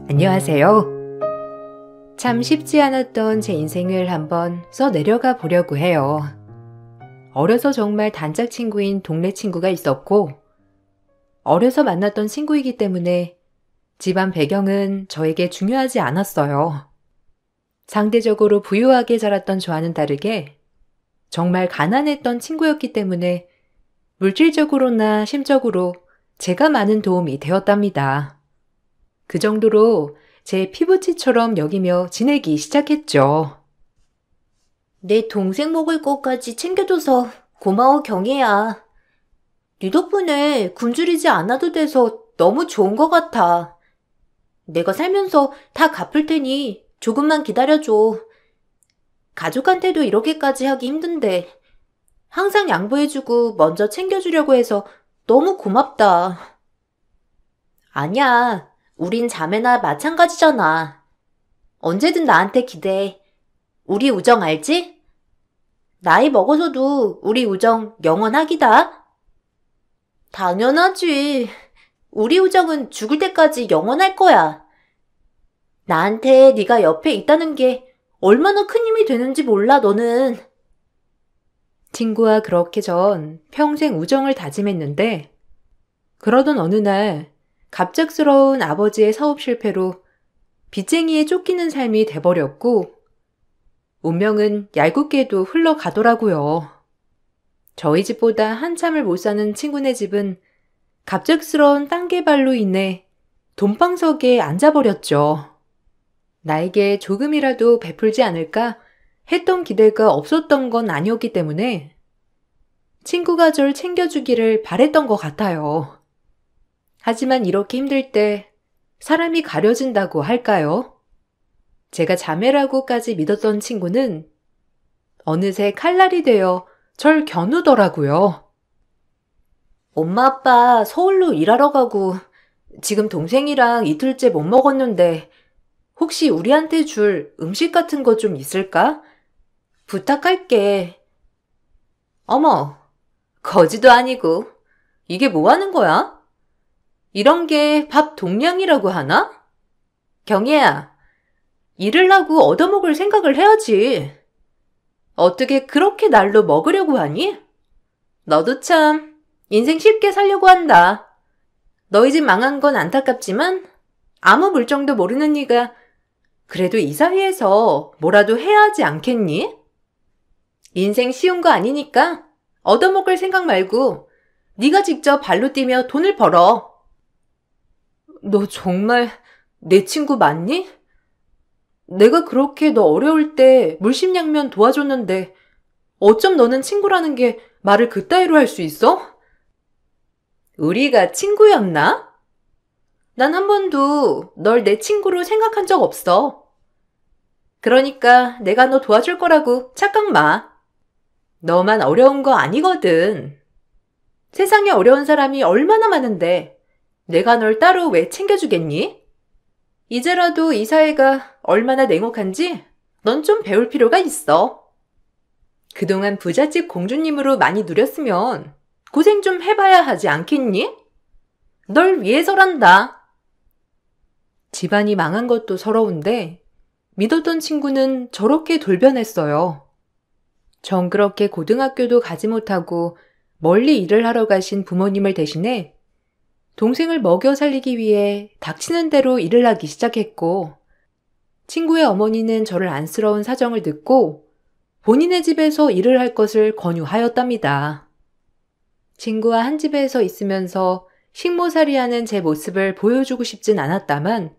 안녕하세요. 참 쉽지 않았던 제 인생을 한번 써내려가 보려고 해요. 어려서 정말 단짝 친구인 동네 친구가 있었고, 어려서 만났던 친구이기 때문에 집안 배경은 저에게 중요하지 않았어요. 상대적으로 부유하게 자랐던 저와는 다르게 정말 가난했던 친구였기 때문에 물질적으로나 심적으로 제가 많은 도움이 되었답니다. 그 정도로 제 피부치처럼 여기며 지내기 시작했죠. 내 동생 먹을 것까지 챙겨줘서 고마워, 경혜야. 네 덕분에 굶주리지 않아도 돼서 너무 좋은 것 같아. 내가 살면서 다 갚을 테니 조금만 기다려줘. 가족한테도 이렇게까지 하기 힘든데 항상 양보해주고 먼저 챙겨주려고 해서 너무 고맙다. 아니야, 우린 자매나 마찬가지잖아. 언제든 나한테 기대해. 우리 우정 알지? 나이 먹어서도 우리 우정 영원하기다. 당연하지. 우리 우정은 죽을 때까지 영원할 거야. 나한테 네가 옆에 있다는 게 얼마나 큰 힘이 되는지 몰라, 너는. 친구와 그렇게 전 평생 우정을 다짐했는데, 그러던 어느 날 갑작스러운 아버지의 사업 실패로 빚쟁이에 쫓기는 삶이 돼버렸고, 운명은 얄궂게도 흘러가더라고요. 저희 집보다 한참을 못 사는 친구네 집은 갑작스러운 땅 개발로 인해 돈방석에 앉아버렸죠. 나에게 조금이라도 베풀지 않을까 했던 기대가 없었던 건 아니었기 때문에 친구가 절 챙겨주기를 바랬던 것 같아요. 하지만 이렇게 힘들 때 사람이 가려진다고 할까요? 제가 자매라고까지 믿었던 친구는 어느새 칼날이 되어 절 겨누더라고요. 엄마 아빠 서울로 일하러 가고 지금 동생이랑 이틀째 못 먹었는데 혹시 우리한테 줄 음식 같은 거 좀 있을까? 부탁할게. 어머, 거지도 아니고 이게 뭐 하는 거야? 이런 게 밥 동량이라고 하나? 경혜야, 일을 하고 얻어먹을 생각을 해야지. 어떻게 그렇게 날로 먹으려고 하니? 너도 참 인생 쉽게 살려고 한다. 너희 집 망한 건 안타깝지만 아무 물정도 모르는 네가 그래도 이 사회에서 뭐라도 해야 하지 않겠니? 인생 쉬운 거 아니니까 얻어먹을 생각 말고 네가 직접 발로 뛰며 돈을 벌어. 너 정말 내 친구 맞니? 내가 그렇게 너 어려울 때 물심양면 도와줬는데 어쩜 너는 친구라는 게 말을 그따위로 할 수 있어? 우리가 친구였나? 난 한 번도 널 내 친구로 생각한 적 없어. 그러니까 내가 너 도와줄 거라고 착각 마. 너만 어려운 거 아니거든. 세상에 어려운 사람이 얼마나 많은데 내가 널 따로 왜 챙겨주겠니? 이제라도 이 사회가 얼마나 냉혹한지 넌 좀 배울 필요가 있어. 그동안 부잣집 공주님으로 많이 누렸으면 고생 좀 해봐야 하지 않겠니? 널 위해서란다. 집안이 망한 것도 서러운데 믿었던 친구는 저렇게 돌변했어요. 전 그렇게 고등학교도 가지 못하고 멀리 일을 하러 가신 부모님을 대신해 동생을 먹여 살리기 위해 닥치는 대로 일을 하기 시작했고, 친구의 어머니는 저를 안쓰러운 사정을 듣고 본인의 집에서 일을 할 것을 권유하였답니다. 친구와 한 집에서 있으면서 식모살이하는 제 모습을 보여주고 싶진 않았다만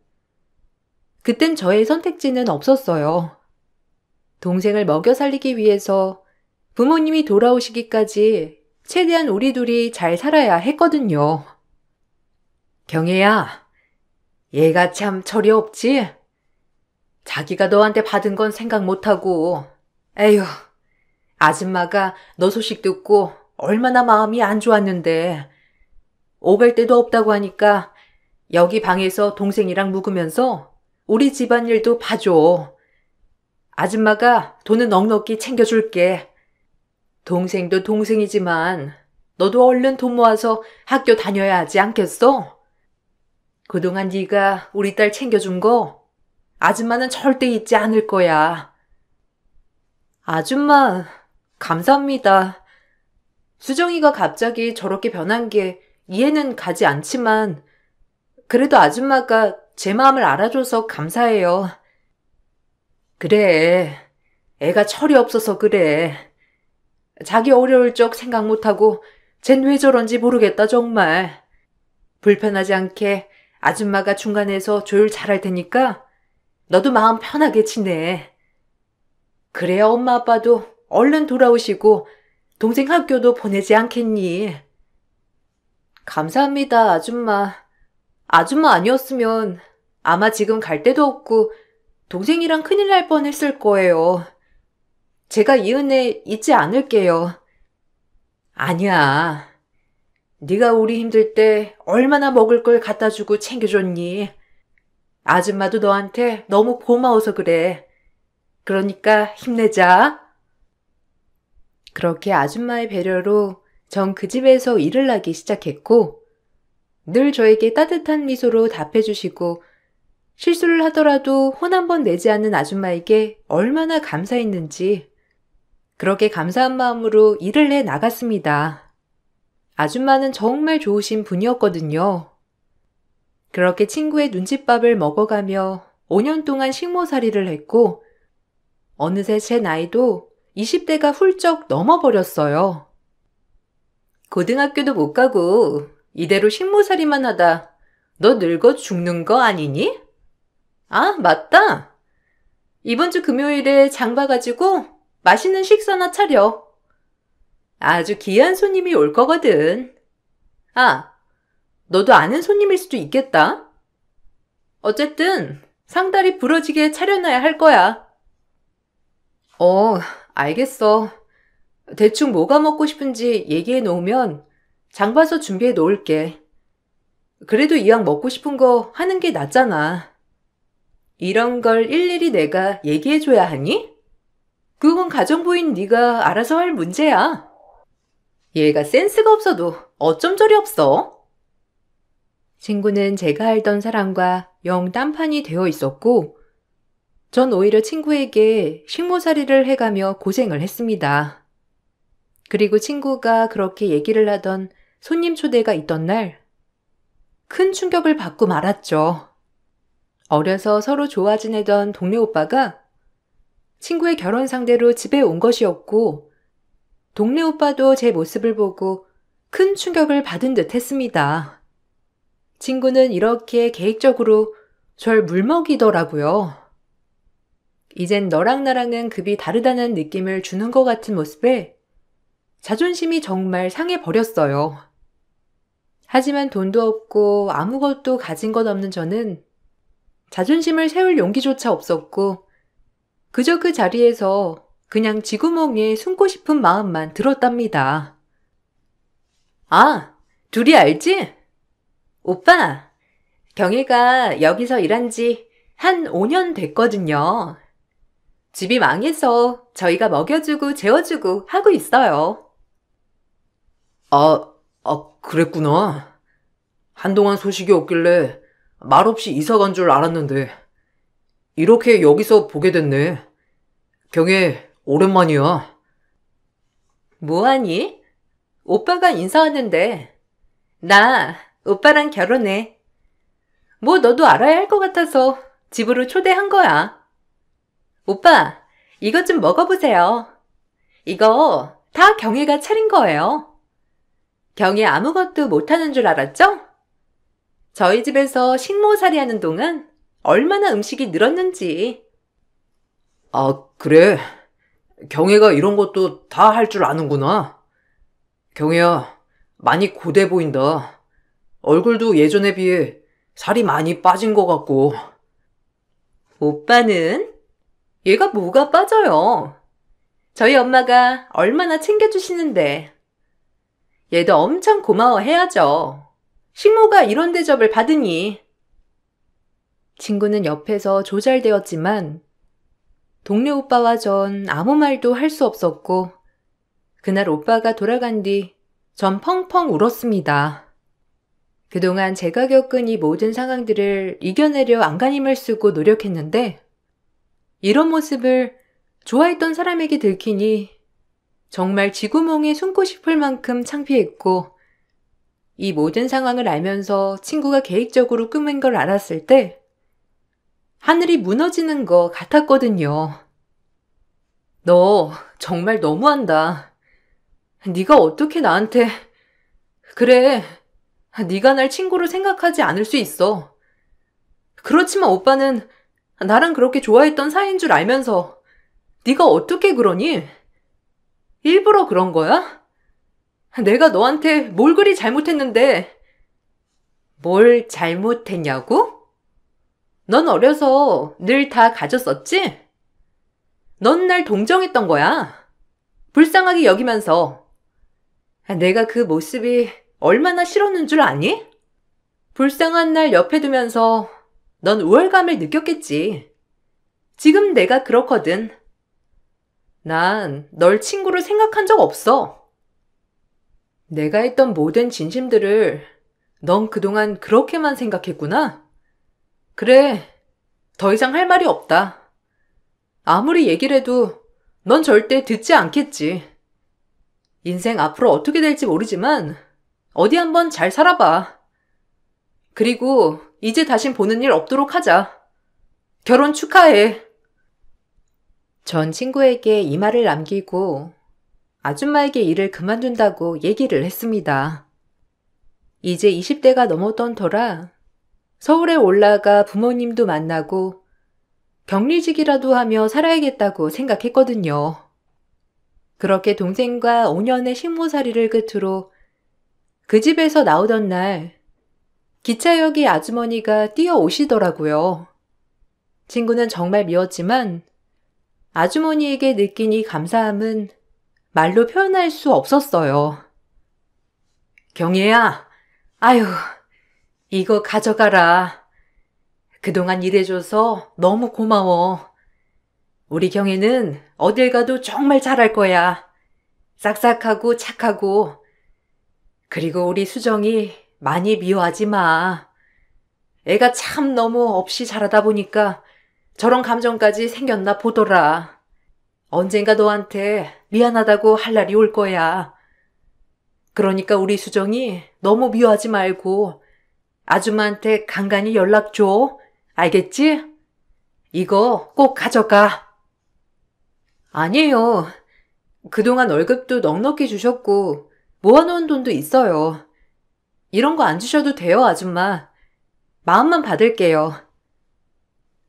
그땐 저의 선택지는 없었어요. 동생을 먹여 살리기 위해서 부모님이 돌아오시기까지 최대한 우리 둘이 잘 살아야 했거든요. 경혜야, 얘가 참 철이 없지? 자기가 너한테 받은 건 생각 못하고, 에휴, 아줌마가 너 소식 듣고 얼마나 마음이 안 좋았는데, 오갈 데도 없다고 하니까 여기 방에서 동생이랑 묵으면서 우리 집안일도 봐줘. 아줌마가 돈은 넉넉히 챙겨줄게. 동생도 동생이지만 너도 얼른 돈 모아서 학교 다녀야 하지 않겠어? 그동안 네가 우리 딸 챙겨준 거 아줌마는 절대 잊지 않을 거야. 아줌마, 감사합니다. 수정이가 갑자기 저렇게 변한 게 이해는 가지 않지만 그래도 아줌마가 제 마음을 알아줘서 감사해요. 그래, 애가 철이 없어서 그래. 자기 어려울 적 생각 못하고 쟨 왜 저런지 모르겠다 정말. 불편하지 않게 아줌마가 중간에서 조율 잘할 테니까 너도 마음 편하게 지내. 그래야 엄마 아빠도 얼른 돌아오시고 동생 학교도 보내지 않겠니? 감사합니다, 아줌마. 아줌마 아니었으면 아마 지금 갈 데도 없고 동생이랑 큰일 날 뻔했을 거예요. 제가 이 은혜 잊지 않을게요. 아니야. 네가 우리 힘들 때 얼마나 먹을 걸 갖다 주고 챙겨줬니? 아줌마도 너한테 너무 고마워서 그래. 그러니까 힘내자. 그렇게 아줌마의 배려로 전 그 집에서 일을 하기 시작했고 늘 저에게 따뜻한 미소로 답해주시고 실수를 하더라도 혼 한 번 내지 않는 아줌마에게 얼마나 감사했는지 그렇게 감사한 마음으로 일을 해 나갔습니다. 아줌마는 정말 좋으신 분이었거든요. 그렇게 친구의 눈칫밥을 먹어가며 5년 동안 식모살이를 했고 어느새 제 나이도 20대가 훌쩍 넘어버렸어요. 고등학교도 못 가고 이대로 식모살이만 하다 너 늙어 죽는 거 아니니? 아, 맞다. 이번 주 금요일에 장 봐가지고 맛있는 식사나 차려. 아주 귀한 손님이 올 거거든. 아, 너도 아는 손님일 수도 있겠다. 어쨌든 상다리 부러지게 차려놔야 할 거야. 알겠어. 대충 뭐가 먹고 싶은지 얘기해 놓으면 장 봐서 준비해 놓을게. 그래도 이왕 먹고 싶은 거 하는 게 낫잖아. 이런 걸 일일이 내가 얘기해 줘야 하니? 그건 가정부인 네가 알아서 할 문제야. 얘가 센스가 없어도 어쩜 저리 없어? 친구는 제가 알던 사람과 영 딴판이 되어 있었고 전 오히려 친구에게 식모살이를 해가며 고생을 했습니다. 그리고 친구가 그렇게 얘기를 하던 손님 초대가 있던 날 큰 충격을 받고 말았죠. 어려서 서로 좋아 지내던 동네 오빠가 친구의 결혼 상대로 집에 온 것이었고 동네 오빠도 제 모습을 보고 큰 충격을 받은 듯 했습니다. 친구는 이렇게 계획적으로 절 물먹이더라고요. 이젠 너랑 나랑은 급이 다르다는 느낌을 주는 것 같은 모습에 자존심이 정말 상해버렸어요. 하지만 돈도 없고 아무것도 가진 것 없는 저는 자존심을 세울 용기조차 없었고 그저 그 자리에서 그냥 쥐구멍에 숨고 싶은 마음만 들었답니다. 아, 둘이 알지? 오빠, 경희가 여기서 일한 지 한 5년 됐거든요. 집이 망해서 저희가 먹여주고 재워주고 하고 있어요. 그랬구나. 한동안 소식이 없길래 말없이 이사 간 줄 알았는데 이렇게 여기서 보게 됐네. 경혜, 오랜만이야. 뭐하니? 오빠가 인사하는데 나 오빠랑 결혼해. 뭐 너도 알아야 할 것 같아서 집으로 초대한 거야. 오빠, 이것 좀 먹어보세요. 이거 다 경희가 차린 거예요. 경희 아무것도 못하는 줄 알았죠? 저희 집에서 식모살이 하는 동안 얼마나 음식이 늘었는지. 그래. 경혜가 이런 것도 다 할 줄 아는구나. 경혜야, 많이 고돼 보인다. 얼굴도 예전에 비해 살이 많이 빠진 것 같고. 오빠는? 얘가 뭐가 빠져요? 저희 엄마가 얼마나 챙겨주시는데. 얘도 엄청 고마워해야죠. 식모가 이런 대접을 받으니. 친구는 옆에서 조잘되었지만 동네 오빠와 전 아무 말도 할 수 없었고 그날 오빠가 돌아간 뒤 전 펑펑 울었습니다. 그동안 제가 겪은 이 모든 상황들을 이겨내려 안간힘을 쓰고 노력했는데 이런 모습을 좋아했던 사람에게 들키니 정말 쥐구멍에 숨고 싶을 만큼 창피했고 이 모든 상황을 알면서 친구가 계획적으로 꾸민 걸 알았을 때 하늘이 무너지는 것 같았거든요. 너 정말 너무한다. 네가 어떻게 나한테... 그래, 네가 날 친구로 생각하지 않을 수 있어. 그렇지만 오빠는 나랑 그렇게 좋아했던 사이인 줄 알면서 네가 어떻게 그러니? 일부러 그런 거야? 내가 너한테 뭘 그리 잘못했는데. 뭘 잘못했냐고? 넌 어려서 늘 다 가졌었지? 넌 날 동정했던 거야. 불쌍하게 여기면서. 내가 그 모습이 얼마나 싫었는 줄 아니? 불쌍한 날 옆에 두면서 넌 우월감을 느꼈겠지. 지금 내가 그렇거든. 난 널 친구로 생각한 적 없어. 내가 했던 모든 진심들을 넌 그동안 그렇게만 생각했구나? 그래, 더 이상 할 말이 없다. 아무리 얘기를 해도 넌 절대 듣지 않겠지. 인생 앞으로 어떻게 될지 모르지만 어디 한번 잘 살아봐. 그리고 이제 다신 보는 일 없도록 하자. 결혼 축하해. 전 친구에게 이 말을 남기고 아줌마에게 일을 그만둔다고 얘기를 했습니다. 이제 20대가 넘었던 터라 서울에 올라가 부모님도 만나고 격리직이라도 하며 살아야겠다고 생각했거든요. 그렇게 동생과 5년의 식모살이를 끝으로 그 집에서 나오던 날 기차역에 아주머니가 뛰어오시더라고요. 친구는 정말 미웠지만 아주머니에게 느낀 이 감사함은 말로 표현할 수 없었어요. 경혜야, 아유, 이거 가져가라. 그동안 일해줘서 너무 고마워. 우리 경혜는 어딜 가도 정말 잘할 거야. 싹싹하고 착하고. 그리고 우리 수정이 많이 미워하지 마. 애가 참 너무 없이 자라다 보니까 저런 감정까지 생겼나 보더라. 언젠가 너한테 미안하다고 할 날이 올 거야. 그러니까 우리 수정이 너무 미워하지 말고 아줌마한테 간간히 연락 줘. 알겠지? 이거 꼭 가져가. 아니에요. 그동안 월급도 넉넉히 주셨고 모아놓은 돈도 있어요. 이런 거 안 주셔도 돼요, 아줌마. 마음만 받을게요.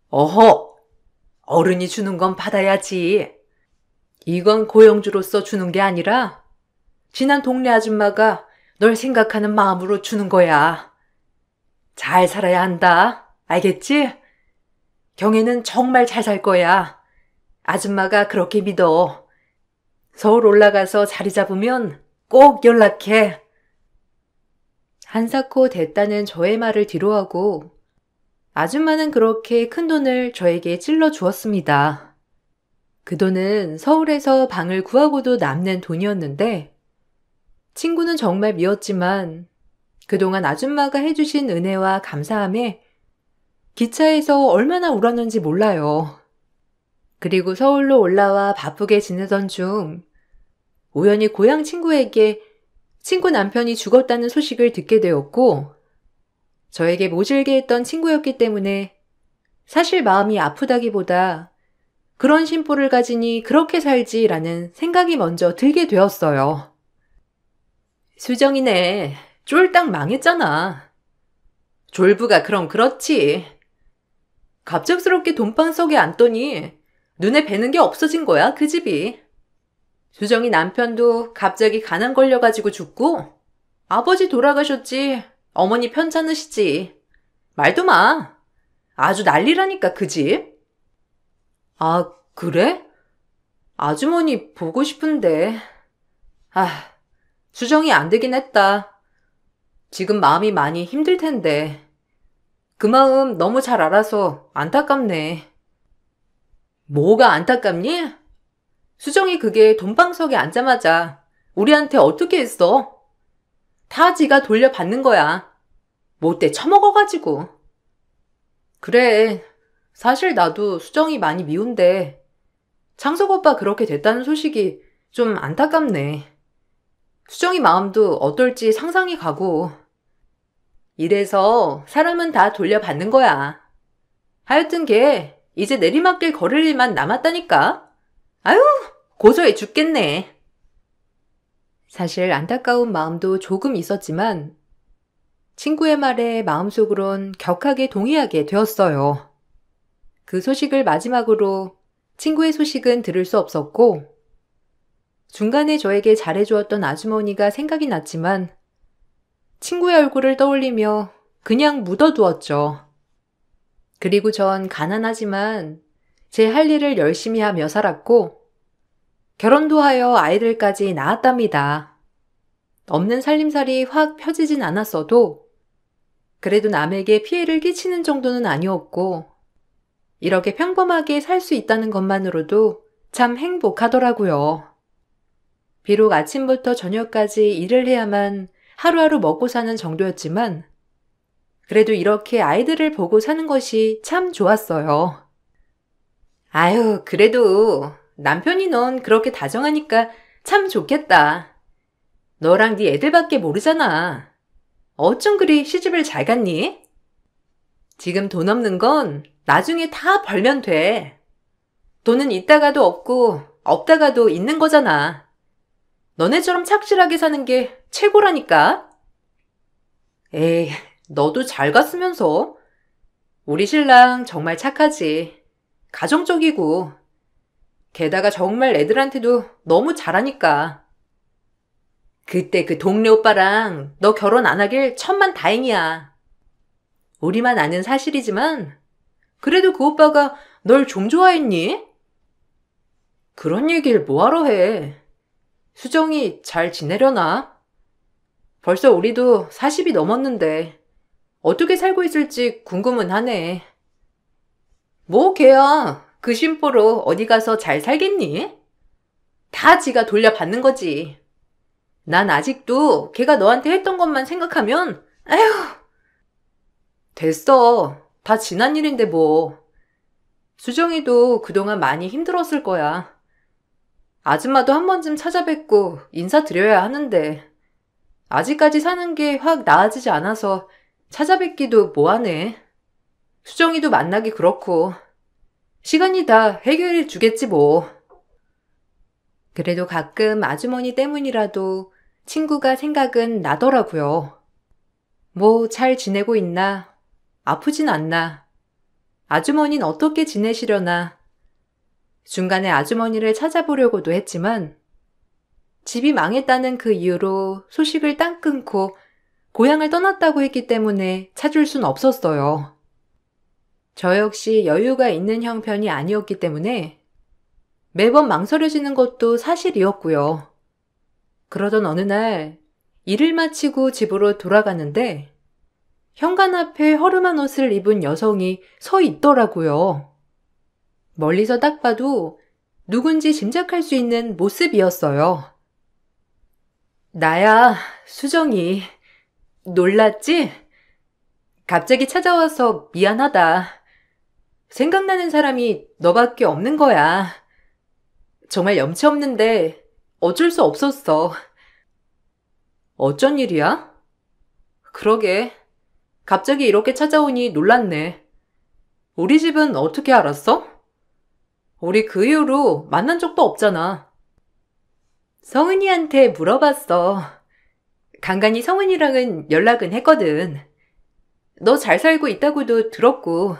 어허! 어른이 주는 건 받아야지. 이건 고용주로서 주는 게 아니라 지난 동네 아줌마가 널 생각하는 마음으로 주는 거야. 잘 살아야 한다. 알겠지? 경혜는 정말 잘 살 거야. 아줌마가 그렇게 믿어. 서울 올라가서 자리 잡으면 꼭 연락해. 한사코 됐다는 저의 말을 뒤로하고 아줌마는 그렇게 큰 돈을 저에게 찔러 주었습니다. 그 돈은 서울에서 방을 구하고도 남는 돈이었는데 친구는 정말 미웠지만 그동안 아줌마가 해주신 은혜와 감사함에 기차에서 얼마나 울었는지 몰라요. 그리고 서울로 올라와 바쁘게 지내던 중 우연히 고향 친구에게 친구 남편이 죽었다는 소식을 듣게 되었고 저에게 모질게 했던 친구였기 때문에 사실 마음이 아프다기보다 그런 심보를 가지니 그렇게 살지라는 생각이 먼저 들게 되었어요. 수정이네. 쫄딱 망했잖아. 졸부가 그럼 그렇지. 갑작스럽게 돈방석에 앉더니 눈에 뵈는 게 없어진 거야, 그 집이. 수정이 남편도 갑자기 가난 걸려가지고 죽고 아버지 돌아가셨지. 어머니 편찮으시지. 말도 마. 아주 난리라니까, 그 집. 아, 그래? 아주머니 보고 싶은데. 아, 수정이 안 되긴 했다. 지금 마음이 많이 힘들 텐데. 그 마음 너무 잘 알아서 안타깝네. 뭐가 안타깝니? 수정이 그게 돈방석에 앉자마자 우리한테 어떻게 했어? 다 지가 돌려받는 거야. 못돼 처먹어가지고. 그래, 사실 나도 수정이 많이 미운데 창석 오빠 그렇게 됐다는 소식이 좀 안타깝네. 수정이 마음도 어떨지 상상이 가고. 이래서 사람은 다 돌려받는 거야. 하여튼 걔 이제 내리막길 걸을 일만 남았다니까. 아유, 고소해 죽겠네. 사실 안타까운 마음도 조금 있었지만 친구의 말에 마음속으론 격하게 동의하게 되었어요. 그 소식을 마지막으로 친구의 소식은 들을 수 없었고 중간에 저에게 잘해주었던 아주머니가 생각이 났지만 친구의 얼굴을 떠올리며 그냥 묻어두었죠. 그리고 전 가난하지만 제 할 일을 열심히 하며 살았고 결혼도 하여 아이들까지 낳았답니다. 없는 살림살이 확 펴지진 않았어도 그래도 남에게 피해를 끼치는 정도는 아니었고 이렇게 평범하게 살 수 있다는 것만으로도 참 행복하더라고요. 비록 아침부터 저녁까지 일을 해야만 하루하루 먹고 사는 정도였지만 그래도 이렇게 아이들을 보고 사는 것이 참 좋았어요. 아유, 그래도 남편이 넌 그렇게 다정하니까 참 좋겠다. 너랑 네 애들밖에 모르잖아. 어쩜 그리 시집을 잘 갔니? 지금 돈 없는 건 나중에 다 벌면 돼. 돈은 있다가도 없고 없다가도 있는 거잖아. 너네처럼 착실하게 사는 게 최고라니까. 에이, 너도 잘 갔으면서. 우리 신랑 정말 착하지. 가정적이고. 게다가 정말 애들한테도 너무 잘하니까. 그때 그 동네 오빠랑 너 결혼 안 하길 천만 다행이야. 우리만 아는 사실이지만 그래도 그 오빠가 널 좀 좋아했니? 그런 얘기를 뭐하러 해. 수정이 잘 지내려나? 벌써 우리도 40이 넘었는데 어떻게 살고 있을지 궁금은 하네. 뭐 걔야 그 심보로 어디 가서 잘 살겠니? 다 지가 돌려받는 거지. 난 아직도 걔가 너한테 했던 것만 생각하면 아휴. 됐어. 다 지난 일인데 뭐. 수정이도 그동안 많이 힘들었을 거야. 아줌마도 한 번쯤 찾아뵙고 인사드려야 하는데 아직까지 사는 게 확 나아지지 않아서 찾아뵙기도 뭐하네. 수정이도 만나기 그렇고 시간이 다 해결해 주겠지 뭐. 그래도 가끔 아주머니 때문이라도 친구가 생각은 나더라고요. 뭐 잘 지내고 있나? 아프진 않나? 아주머니는 어떻게 지내시려나? 중간에 아주머니를 찾아보려고도 했지만 집이 망했다는 그 이유로 소식을 땅 끊고 고향을 떠났다고 했기 때문에 찾을 순 없었어요. 저 역시 여유가 있는 형편이 아니었기 때문에 매번 망설여지는 것도 사실이었고요. 그러던 어느 날 일을 마치고 집으로 돌아가는데 현관 앞에 허름한 옷을 입은 여성이 서 있더라고요. 멀리서 딱 봐도 누군지 짐작할 수 있는 모습이었어요. 나야, 수정이. 놀랐지? 갑자기 찾아와서 미안하다. 생각나는 사람이 너밖에 없는 거야. 정말 염치 없는데 어쩔 수 없었어. 어쩐 일이야? 그러게. 갑자기 이렇게 찾아오니 놀랐네. 우리 집은 어떻게 알았어? 우리 그 이후로 만난 적도 없잖아. 성은이한테 물어봤어. 간간히 성은이랑은 연락은 했거든. 너 잘 살고 있다고도 들었고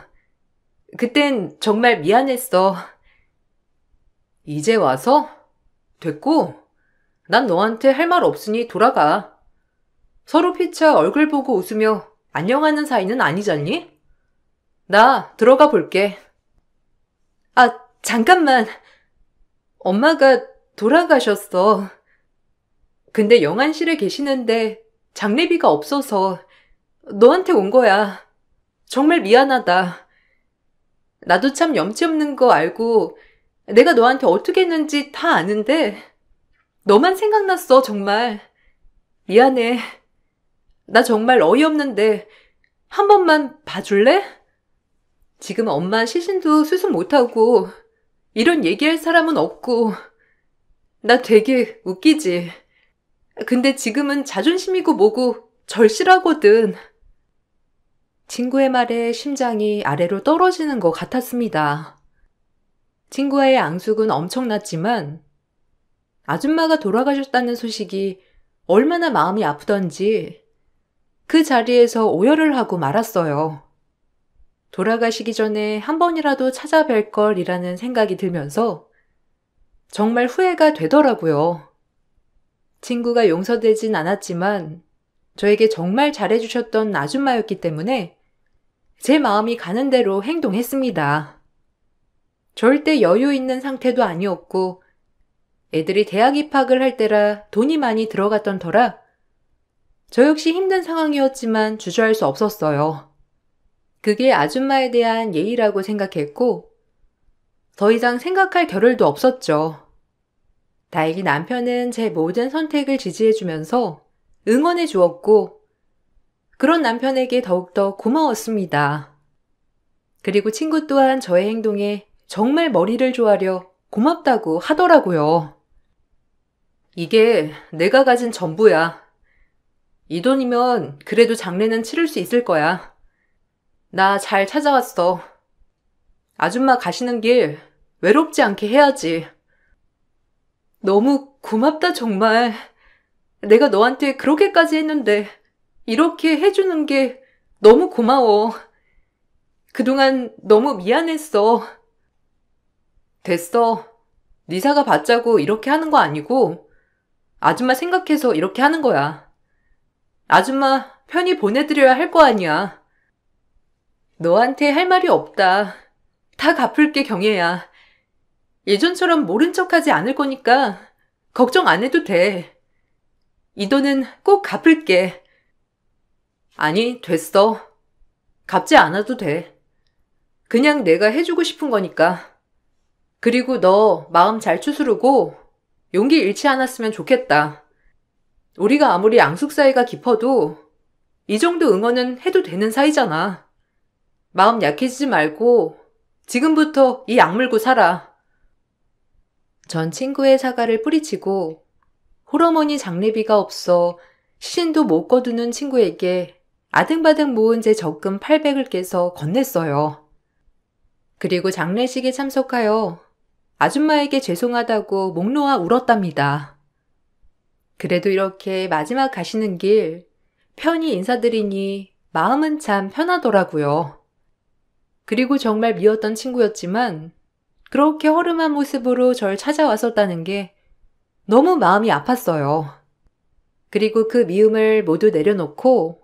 그땐 정말 미안했어. 이제 와서? 됐고 난 너한테 할 말 없으니 돌아가. 서로 피차 얼굴 보고 웃으며 안녕하는 사이는 아니잖니? 나 들어가 볼게. 아, 잠깐만. 엄마가 돌아가셨어. 근데 영안실에 계시는데 장례비가 없어서 너한테 온 거야. 정말 미안하다. 나도 참 염치 없는 거 알고 내가 너한테 어떻게 했는지 다 아는데 너만 생각났어, 정말. 미안해. 나 정말 어이없는데 한 번만 봐줄래? 지금 엄마 시신도 수습 못하고 이런 얘기할 사람은 없고 나 되게 웃기지. 근데 지금은 자존심이고 뭐고 절실하거든. 친구의 말에 심장이 아래로 떨어지는 것 같았습니다. 친구와의 앙숙은 엄청났지만 아줌마가 돌아가셨다는 소식이 얼마나 마음이 아프던지 그 자리에서 오열을 하고 말았어요. 돌아가시기 전에 한 번이라도 찾아뵐 걸이라는 생각이 들면서 정말 후회가 되더라고요. 친구가 용서되진 않았지만 저에게 정말 잘해주셨던 아줌마였기 때문에 제 마음이 가는 대로 행동했습니다. 절대 여유 있는 상태도 아니었고 애들이 대학 입학을 할 때라 돈이 많이 들어갔던 터라 저 역시 힘든 상황이었지만 주저할 수 없었어요. 그게 아줌마에 대한 예의라고 생각했고 더 이상 생각할 겨를도 없었죠. 다행히 남편은 제 모든 선택을 지지해주면서 응원해 주었고 그런 남편에게 더욱더 고마웠습니다. 그리고 친구 또한 저의 행동에 정말 머리를 조아려 고맙다고 하더라고요. 이게 내가 가진 전부야. 이 돈이면 그래도 장례는 치를 수 있을 거야. 나 잘 찾아왔어. 아줌마 가시는 길 외롭지 않게 해야지. 너무 고맙다 정말. 내가 너한테 그렇게까지 했는데 이렇게 해주는 게 너무 고마워. 그동안 너무 미안했어. 됐어. 네 사가 받자고 이렇게 하는 거 아니고 아줌마 생각해서 이렇게 하는 거야. 아줌마 편히 보내드려야 할 거 아니야. 너한테 할 말이 없다. 다 갚을게 경혜야. 예전처럼 모른 척하지 않을 거니까 걱정 안 해도 돼. 이 돈은 꼭 갚을게. 아니, 됐어. 갚지 않아도 돼. 그냥 내가 해주고 싶은 거니까. 그리고 너 마음 잘 추스르고 용기 잃지 않았으면 좋겠다. 우리가 아무리 앙숙 사이가 깊어도 이 정도 응원은 해도 되는 사이잖아. 마음 약해지지 말고 지금부터 이 악물고 살아. 전 친구의 사과를 뿌리치고 홀어머니 장례비가 없어 시신도 못 거두는 친구에게 아등바등 모은 제 적금 800을 깨서 건넸어요. 그리고 장례식에 참석하여 아줌마에게 죄송하다고 목 놓아 울었답니다. 그래도 이렇게 마지막 가시는 길 편히 인사드리니 마음은 참 편하더라고요. 그리고 정말 미웠던 친구였지만 그렇게 허름한 모습으로 절 찾아왔었다는 게 너무 마음이 아팠어요. 그리고 그 미움을 모두 내려놓고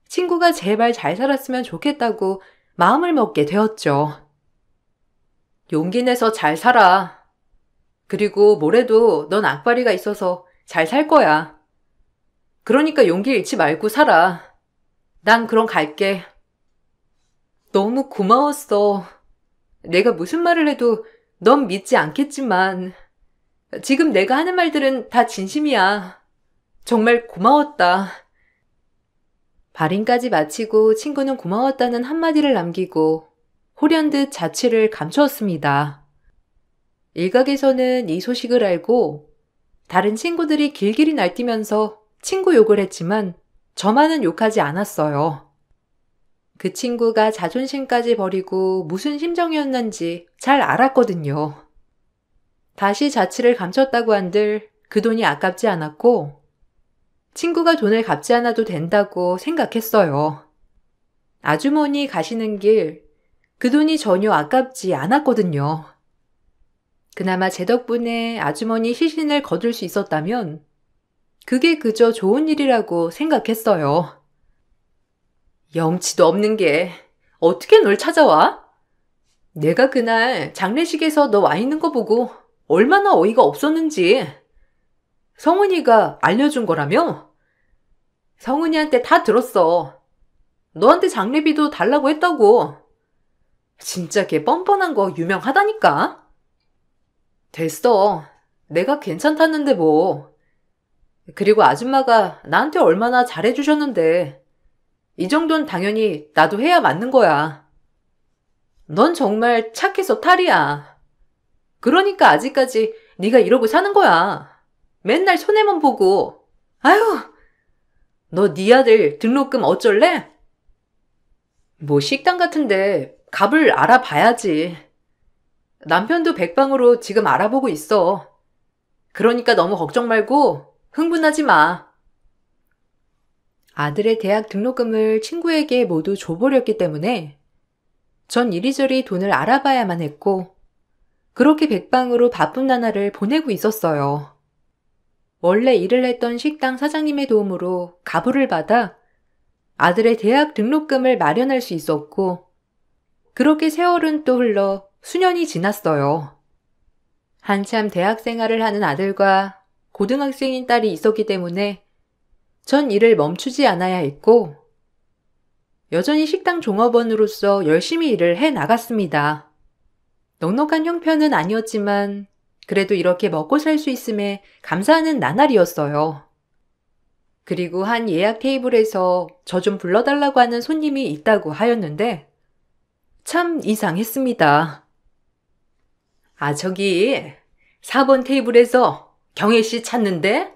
친구가 제발 잘 살았으면 좋겠다고 마음을 먹게 되었죠. 용기 내서 잘 살아. 그리고 뭐래도 넌 악바리가 있어서 잘 살 거야. 그러니까 용기 잃지 말고 살아. 난 그럼 갈게. 너무 고마웠어. 내가 무슨 말을 해도 넌 믿지 않겠지만 지금 내가 하는 말들은 다 진심이야. 정말 고마웠다. 발인까지 마치고 친구는 고마웠다는 한마디를 남기고 호련듯 자취를 감추었습니다. 일각에서는 이 소식을 알고 다른 친구들이 길길이 날뛰면서 친구 욕을 했지만 저만은 욕하지 않았어요. 그 친구가 자존심까지 버리고 무슨 심정이었는지 잘 알았거든요. 다시 자취를 감췄다고 한들 그 돈이 아깝지 않았고 친구가 돈을 갚지 않아도 된다고 생각했어요. 아주머니 가시는 길 그 돈이 전혀 아깝지 않았거든요. 그나마 제 덕분에 아주머니 시신을 거둘 수 있었다면 그게 그저 좋은 일이라고 생각했어요. 염치도 없는 게 어떻게 널 찾아와? 내가 그날 장례식에서 너 와 있는 거 보고 얼마나 어이가 없었는지. 성은이가 알려준 거라며? 성은이한테 다 들었어. 너한테 장례비도 달라고 했다고. 진짜 걔 뻔뻔한 거 유명하다니까? 됐어. 내가 괜찮다는데 뭐. 그리고 아줌마가 나한테 얼마나 잘해주셨는데 이 정도는 당연히 나도 해야 맞는 거야. 넌 정말 착해서 탈이야. 그러니까 아직까지 네가 이러고 사는 거야. 맨날 손해만 보고. 아유, 너 네 아들 등록금 어쩔래? 뭐 식당 같은데 값을 알아봐야지. 남편도 백방으로 지금 알아보고 있어. 그러니까 너무 걱정 말고 흥분하지 마. 아들의 대학 등록금을 친구에게 모두 줘버렸기 때문에 전 이리저리 돈을 알아봐야만 했고 그렇게 백방으로 바쁜 나날을 보내고 있었어요. 원래 일을 했던 식당 사장님의 도움으로 가부를 받아 아들의 대학 등록금을 마련할 수 있었고 그렇게 세월은 또 흘러 수년이 지났어요. 한참 대학 생활을 하는 아들과 고등학생인 딸이 있었기 때문에 전 일을 멈추지 않아야 했고 여전히 식당 종업원으로서 열심히 일을 해 나갔습니다. 넉넉한 형편은 아니었지만 그래도 이렇게 먹고 살 수 있음에 감사하는 나날이었어요. 그리고 한 예약 테이블에서 저 좀 불러달라고 하는 손님이 있다고 하였는데 참 이상했습니다. 아, 저기 4번 테이블에서 경혜 씨 찾는데?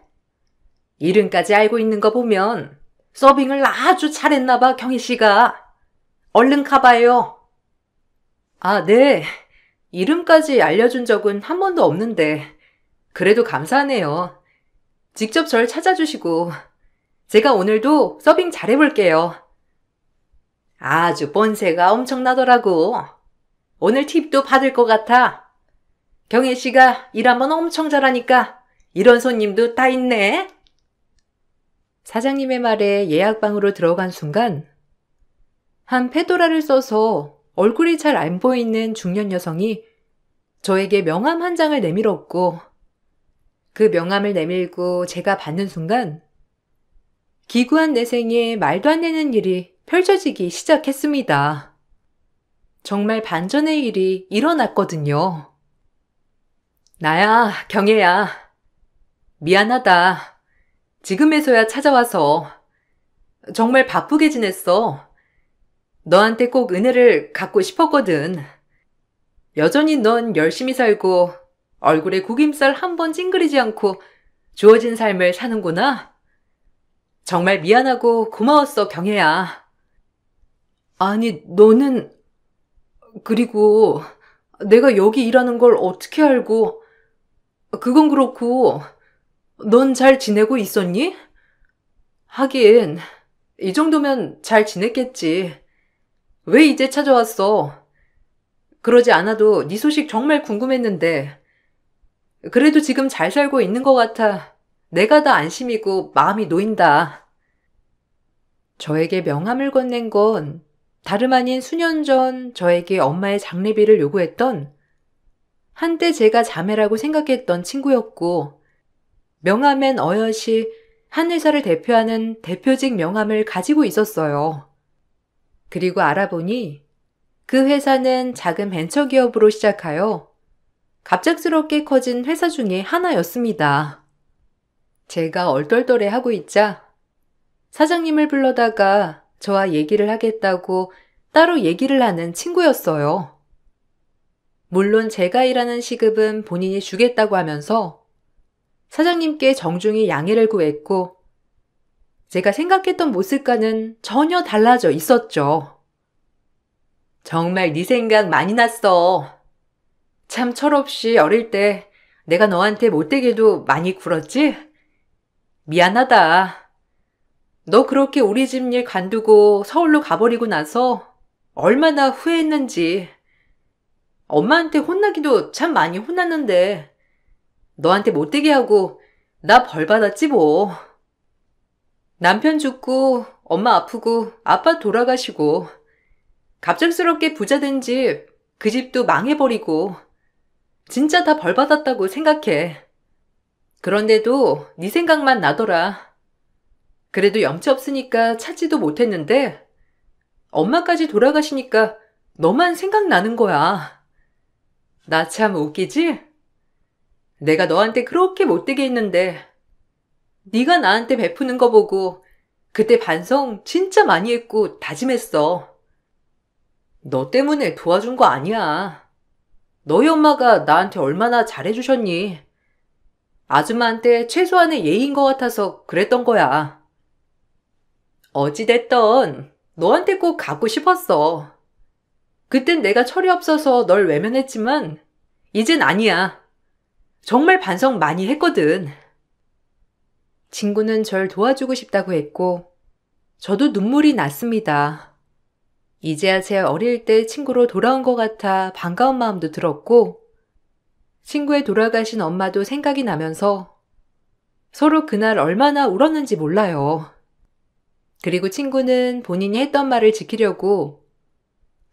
이름까지 알고 있는 거 보면 서빙을 아주 잘했나 봐, 경혜 씨가. 얼른 가봐요. 아, 네. 이름까지 알려준 적은 한 번도 없는데 그래도 감사하네요. 직접 절 찾아주시고 제가 오늘도 서빙 잘해볼게요. 아주 본세가 엄청나더라고. 오늘 팁도 받을 것 같아. 경혜 씨가 일 한번 엄청 잘하니까 이런 손님도 다 있네. 사장님의 말에 예약방으로 들어간 순간 한 페도라를 써서 얼굴이 잘 안 보이는 중년 여성이 저에게 명함 한 장을 내밀었고 그 명함을 내밀고 제가 받는 순간 기구한 내 생에 말도 안 되는 일이 펼쳐지기 시작했습니다. 정말 반전의 일이 일어났거든요. 나야, 경혜야. 미안하다. 지금에서야 찾아와서. 정말 바쁘게 지냈어. 너한테 꼭 은혜를 갚고 싶었거든. 여전히 넌 열심히 살고 얼굴에 구김살 한 번 찡그리지 않고 주어진 삶을 사는구나. 정말 미안하고 고마웠어, 경혜야. 아니, 너는... 그리고 내가 여기 일하는 걸 어떻게 알고... 그건 그렇고 넌 잘 지내고 있었니? 하긴 이 정도면 잘 지냈겠지. 왜 이제 찾아왔어? 그러지 않아도 네 소식 정말 궁금했는데 그래도 지금 잘 살고 있는 것 같아 내가 다 안심이고 마음이 놓인다. 저에게 명함을 건넨 건 다름 아닌 수년 전 저에게 엄마의 장례비를 요구했던 한때 제가 자매라고 생각했던 친구였고 명함엔 어여시 한 회사를 대표하는 대표직 명함을 가지고 있었어요. 그리고 알아보니 그 회사는 작은 벤처기업으로 시작하여 갑작스럽게 커진 회사 중에 하나였습니다. 제가 얼떨떨해하고 있자 사장님을 불러다가 저와 얘기를 하겠다고 따로 얘기를 하는 친구였어요. 물론 제가 일하는 시급은 본인이 주겠다고 하면서 사장님께 정중히 양해를 구했고 제가 생각했던 모습과는 전혀 달라져 있었죠. 정말 네 생각 많이 났어. 참 철없이 어릴 때 내가 너한테 못되게도 많이 굴었지? 미안하다. 너 그렇게 우리 집 일 관두고 서울로 가버리고 나서 얼마나 후회했는지. 엄마한테 혼나기도 참 많이 혼났는데 너한테 못되게 하고 나 벌 받았지 뭐. 남편 죽고 엄마 아프고 아빠 돌아가시고 갑작스럽게 부자 된 집, 그 집도 망해버리고 진짜 다 벌 받았다고 생각해. 그런데도 네 생각만 나더라. 그래도 염치 없으니까 찾지도 못했는데 엄마까지 돌아가시니까 너만 생각나는 거야. 나 참 웃기지? 내가 너한테 그렇게 못되게 했는데 네가 나한테 베푸는 거 보고 그때 반성 진짜 많이 했고 다짐했어. 너 때문에 도와준 거 아니야. 너희 엄마가 나한테 얼마나 잘해주셨니? 아줌마한테 최소한의 예의인 것 같아서 그랬던 거야. 어찌됐던 너한테 꼭 가고 싶었어. 그땐 내가 철이 없어서 널 외면했지만 이젠 아니야. 정말 반성 많이 했거든. 친구는 절 도와주고 싶다고 했고 저도 눈물이 났습니다. 이제야 제 어릴 때 친구로 돌아온 것 같아 반가운 마음도 들었고 친구의 돌아가신 엄마도 생각이 나면서 서로 그날 얼마나 울었는지 몰라요. 그리고 친구는 본인이 했던 말을 지키려고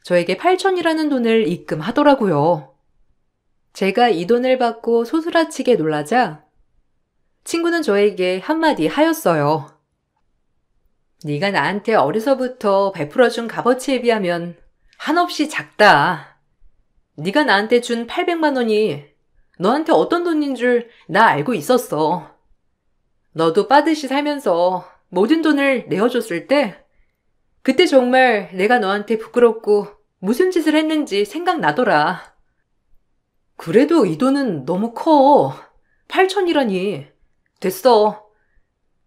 저에게 8천이라는 돈을 입금하더라고요. 제가 이 돈을 받고 소스라치게 놀라자 친구는 저에게 한마디 하였어요. 네가 나한테 어려서부터 베풀어준 값어치에 비하면 한없이 작다. 네가 나한테 준 800만 원이 너한테 어떤 돈인 줄 나 알고 있었어. 너도 빠듯이 살면서 모든 돈을 내어줬을 때 그때 정말 내가 너한테 부끄럽고 무슨 짓을 했는지 생각나더라. 그래도 이 돈은 너무 커. 8천이라니. 됐어.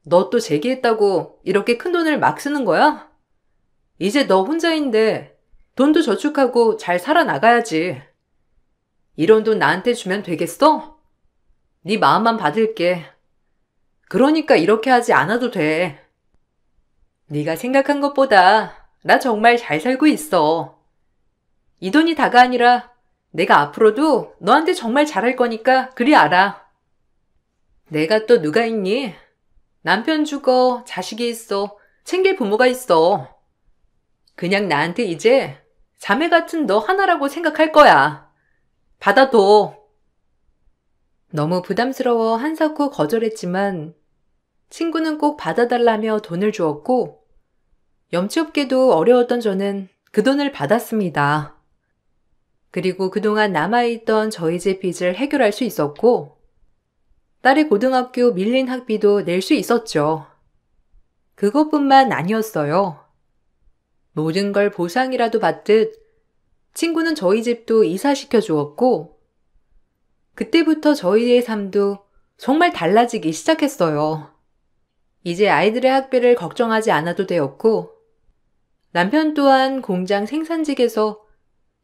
너 또 재기했다고 이렇게 큰 돈을 막 쓰는 거야? 이제 너 혼자인데 돈도 저축하고 잘 살아나가야지. 이런 돈 나한테 주면 되겠어? 네 마음만 받을게. 그러니까 이렇게 하지 않아도 돼. 네가 생각한 것보다 나 정말 잘 살고 있어. 이 돈이 다가 아니라 내가 앞으로도 너한테 정말 잘할 거니까 그리 알아. 내가 또 누가 있니? 남편 죽어, 자식이 있어, 챙길 부모가 있어. 그냥 나한테 이제 자매 같은 너 하나라고 생각할 거야. 받아둬. 너무 부담스러워 한사코 거절했지만 친구는 꼭 받아달라며 돈을 주었고 염치 없게도 어려웠던 저는 그 돈을 받았습니다. 그리고 그동안 남아있던 저희 집 빚을 해결할 수 있었고 딸의 고등학교 밀린 학비도 낼 수 있었죠. 그것뿐만 아니었어요. 모든 걸 보상이라도 받듯 친구는 저희 집도 이사시켜 주었고 그때부터 저희의 삶도 정말 달라지기 시작했어요. 이제 아이들의 학비를 걱정하지 않아도 되었고 남편 또한 공장 생산직에서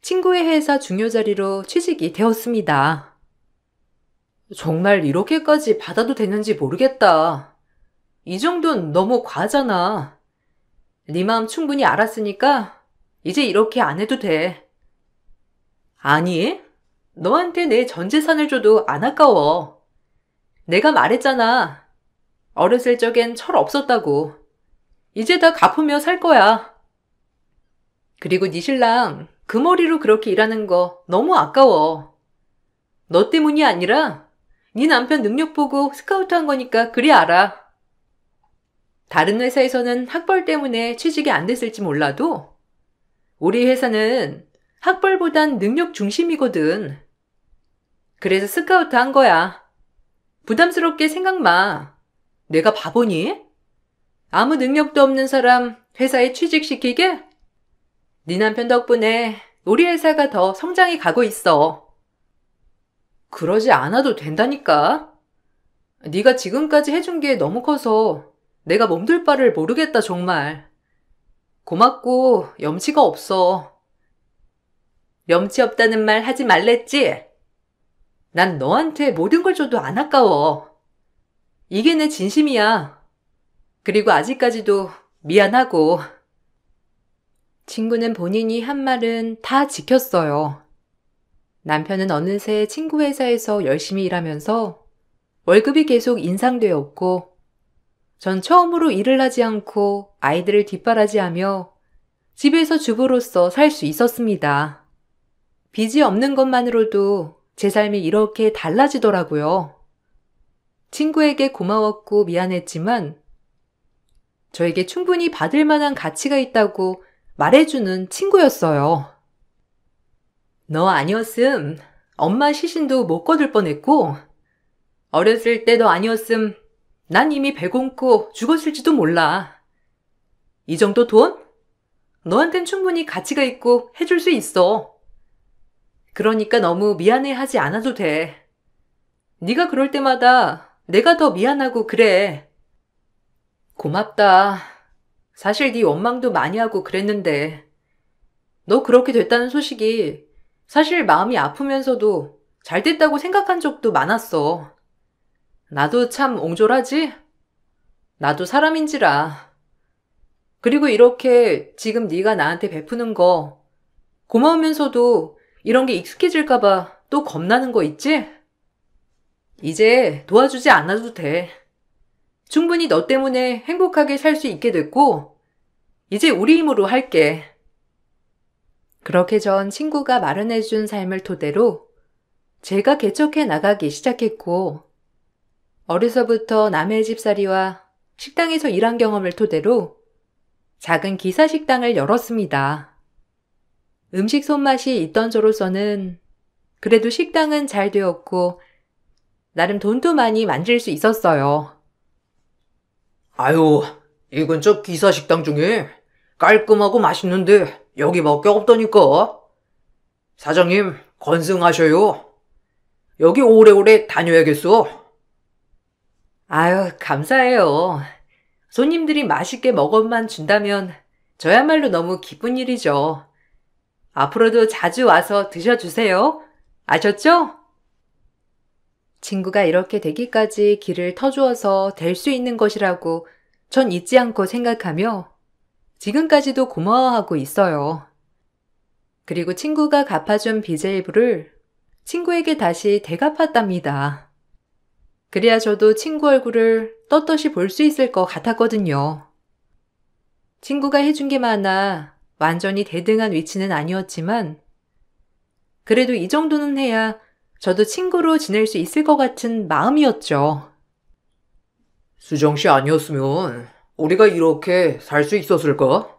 친구의 회사 중요 자리로 취직이 되었습니다. 정말 이렇게까지 받아도 되는지 모르겠다. 이 정도는 너무 과하잖아. 네 마음 충분히 알았으니까 이제 이렇게 안 해도 돼. 아니, 너한테 내 전 재산을 줘도 안 아까워. 내가 말했잖아. 어렸을 적엔 철 없었다고. 이제 다 갚으며 살 거야. 그리고 네 신랑 그 머리로 그렇게 일하는 거 너무 아까워. 너 때문이 아니라 네 남편 능력 보고 스카우트한 거니까 그리 알아. 다른 회사에서는 학벌 때문에 취직이 안 됐을지 몰라도 우리 회사는 학벌보단 능력 중심이거든. 그래서 스카우트 한 거야. 부담스럽게 생각 마. 내가 바보니? 아무 능력도 없는 사람 회사에 취직시키게? 네 남편 덕분에 우리 회사가 더 성장해 가고 있어. 그러지 않아도 된다니까. 네가 지금까지 해준 게 너무 커서 내가 몸둘 바를 모르겠다 정말. 고맙고 염치가 없어. 염치 없다는 말 하지 말랬지? 난 너한테 모든 걸 줘도 안 아까워. 이게 내 진심이야. 그리고 아직까지도 미안하고. 친구는 본인이 한 말은 다 지켰어요. 남편은 어느새 친구 회사에서 열심히 일하면서 월급이 계속 인상되었고 전 처음으로 일을 하지 않고 아이들을 뒷바라지하며 집에서 주부로서 살 수 있었습니다. 빚이 없는 것만으로도 제 삶이 이렇게 달라지더라고요. 친구에게 고마웠고 미안했지만 저에게 충분히 받을 만한 가치가 있다고 말해주는 친구였어요. 너 아니었음 엄마 시신도 못 거둘 뻔했고 어렸을 때 너 아니었음 난 이미 배 굶고 죽었을지도 몰라. 이 정도 돈? 너한텐 충분히 가치가 있고 해줄 수 있어. 그러니까 너무 미안해하지 않아도 돼. 네가 그럴 때마다 내가 더 미안하고 그래. 고맙다. 사실 네 원망도 많이 하고 그랬는데 너 그렇게 됐다는 소식이 사실 마음이 아프면서도 잘 됐다고 생각한 적도 많았어. 나도 참 옹졸하지? 나도 사람인지라. 그리고 이렇게 지금 네가 나한테 베푸는 거 고마우면서도 이런 게 익숙해질까 봐 또 겁나는 거 있지? 이제 도와주지 않아도 돼. 충분히 너 때문에 행복하게 살 수 있게 됐고 이제 우리 힘으로 할게. 그렇게 전 친구가 마련해준 삶을 토대로 제가 개척해 나가기 시작했고 어려서부터 남의 집살이와 식당에서 일한 경험을 토대로 작은 기사식당을 열었습니다. 음식 손맛이 있던 저로서는 그래도 식당은 잘 되었고 나름 돈도 많이 만질 수 있었어요. 아유, 이 근처 기사식당 중에 깔끔하고 맛있는데 여기밖에 없다니까. 사장님, 건승하셔요. 여기 오래오래 다녀야겠어. 아유, 감사해요. 손님들이 맛있게 먹어만 준다면 저야말로 너무 기쁜 일이죠. 앞으로도 자주 와서 드셔주세요. 아셨죠? 친구가 이렇게 되기까지 길을 터주어서 될 수 있는 것이라고 전 잊지 않고 생각하며 지금까지도 고마워하고 있어요. 그리고 친구가 갚아준 빚의 일부를 친구에게 다시 되갚았답니다. 그래야 저도 친구 얼굴을 떳떳이 볼 수 있을 것 같았거든요. 친구가 해준 게 많아 완전히 대등한 위치는 아니었지만 그래도 이 정도는 해야 저도 친구로 지낼 수 있을 것 같은 마음이었죠. 수정씨 아니었으면 우리가 이렇게 살 수 있었을까?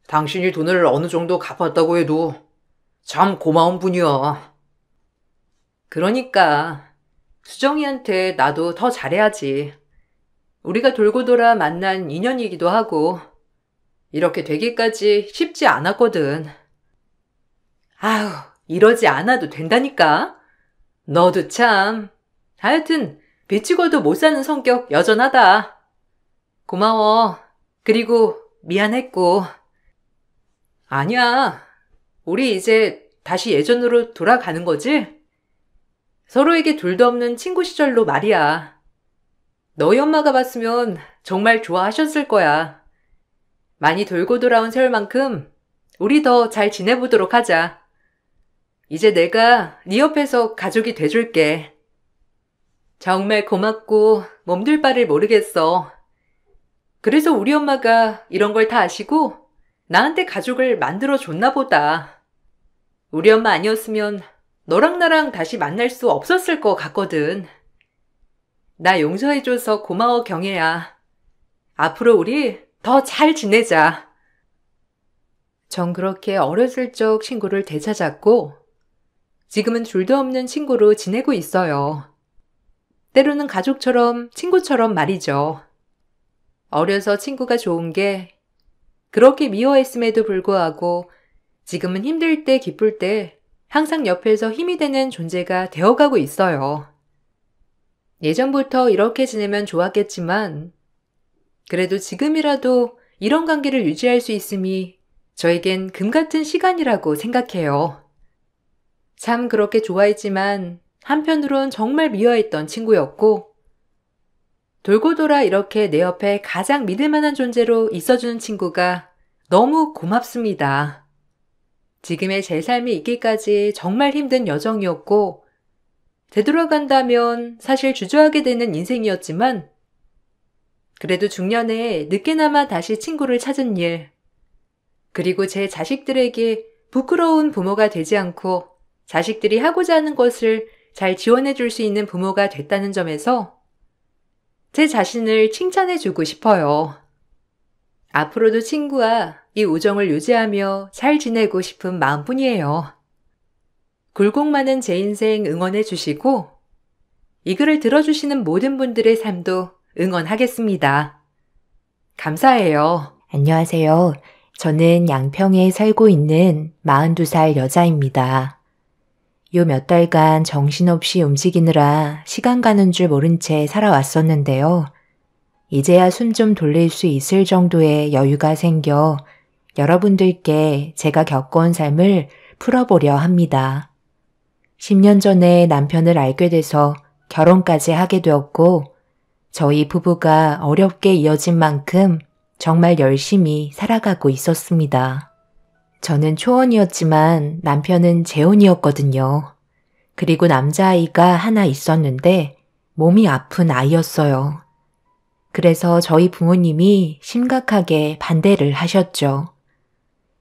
당신이 돈을 어느 정도 갚았다고 해도 참 고마운 분이야. 그러니까 수정이한테 나도 더 잘해야지. 우리가 돌고 돌아 만난 인연이기도 하고 이렇게 되기까지 쉽지 않았거든. 아휴, 이러지 않아도 된다니까. 너도 참. 하여튼 빚지고도 못 사는 성격 여전하다. 고마워. 그리고 미안했고. 아니야. 우리 이제 다시 예전으로 돌아가는 거지? 서로에게 둘도 없는 친구 시절로 말이야. 너희 엄마가 봤으면 정말 좋아하셨을 거야. 많이 돌고 돌아온 세월만큼 우리 더 잘 지내보도록 하자. 이제 내가 네 옆에서 가족이 돼줄게. 정말 고맙고 몸둘 바를 모르겠어. 그래서 우리 엄마가 이런 걸 다 아시고 나한테 가족을 만들어줬나 보다. 우리 엄마 아니었으면 너랑 나랑 다시 만날 수 없었을 것 같거든. 나 용서해줘서 고마워, 경혜야. 앞으로 우리 더 잘 지내자. 전 그렇게 어렸을 적 친구를 되찾았고 지금은 둘도 없는 친구로 지내고 있어요. 때로는 가족처럼 친구처럼 말이죠. 어려서 친구가 좋은 게 그렇게 미워했음에도 불구하고 지금은 힘들 때 기쁠 때 항상 옆에서 힘이 되는 존재가 되어가고 있어요. 예전부터 이렇게 지내면 좋았겠지만 그래도 지금이라도 이런 관계를 유지할 수 있음이 저에겐 금 같은 시간이라고 생각해요. 참 그렇게 좋아했지만 한편으론 정말 미워했던 친구였고 돌고 돌아 이렇게 내 옆에 가장 믿을 만한 존재로 있어주는 친구가 너무 고맙습니다. 지금의 제 삶이 있기까지 정말 힘든 여정이었고 되돌아간다면 사실 주저하게 되는 인생이었지만 그래도 중년에 늦게나마 다시 친구를 찾은 일 그리고 제 자식들에게 부끄러운 부모가 되지 않고 자식들이 하고자 하는 것을 잘 지원해 줄 수 있는 부모가 됐다는 점에서 제 자신을 칭찬해주고 싶어요. 앞으로도 친구와 이 우정을 유지하며 잘 지내고 싶은 마음뿐이에요. 굴곡 많은 제 인생 응원해 주시고 이 글을 들어주시는 모든 분들의 삶도 응원하겠습니다. 감사해요. 안녕하세요. 저는 양평에 살고 있는 42살 여자입니다. 요 몇 달간 정신없이 움직이느라 시간 가는 줄 모른 채 살아왔었는데요. 이제야 숨 좀 돌릴 수 있을 정도의 여유가 생겨 여러분들께 제가 겪어온 삶을 풀어보려 합니다. 10년 전에 남편을 알게 돼서 결혼까지 하게 되었고, 저희 부부가 어렵게 이어진 만큼 정말 열심히 살아가고 있었습니다. 저는 초혼이었지만 남편은 재혼이었거든요. 그리고 남자아이가 하나 있었는데 몸이 아픈 아이였어요. 그래서 저희 부모님이 심각하게 반대를 하셨죠.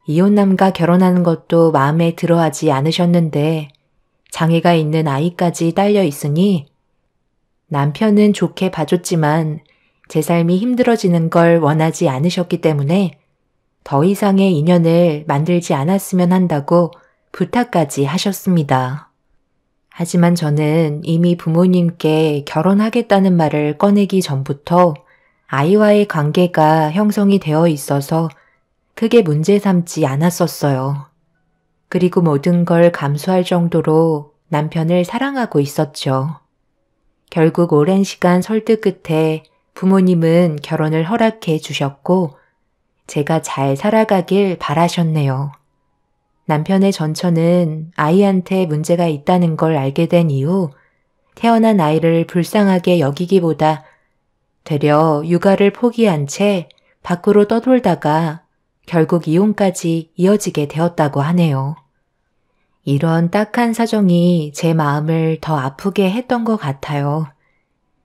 이혼남과 결혼하는 것도 마음에 들어하지 않으셨는데 장애가 있는 아이까지 딸려 있으니 남편은 좋게 봐줬지만 제 삶이 힘들어지는 걸 원하지 않으셨기 때문에 더 이상의 인연을 만들지 않았으면 한다고 부탁까지 하셨습니다. 하지만 저는 이미 부모님께 결혼하겠다는 말을 꺼내기 전부터 아이와의 관계가 형성이 되어 있어서 크게 문제 삼지 않았었어요. 그리고 모든 걸 감수할 정도로 남편을 사랑하고 있었죠. 결국 오랜 시간 설득 끝에 부모님은 결혼을 허락해 주셨고 제가 잘 살아가길 바라셨네요. 남편의 전처는 아이한테 문제가 있다는 걸 알게 된 이후 태어난 아이를 불쌍하게 여기기보다 되려 육아를 포기한 채 밖으로 떠돌다가 결국 이혼까지 이어지게 되었다고 하네요. 이런 딱한 사정이 제 마음을 더 아프게 했던 것 같아요.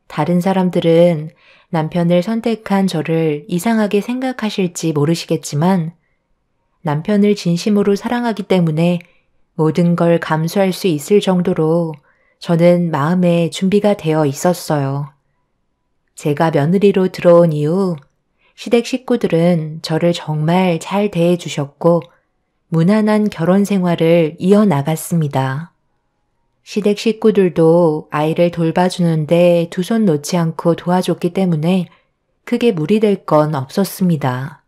다른 사람들은 남편을 선택한 저를 이상하게 생각하실지 모르시겠지만 남편을 진심으로 사랑하기 때문에 모든 걸 감수할 수 있을 정도로 저는 마음에 준비가 되어 있었어요. 제가 며느리로 들어온 이후 시댁 식구들은 저를 정말 잘 대해주셨고 무난한 결혼 생활을 이어나갔습니다. 시댁 식구들도 아이를 돌봐주는데 두 손 놓지 않고 도와줬기 때문에 크게 무리될 건 없었습니다.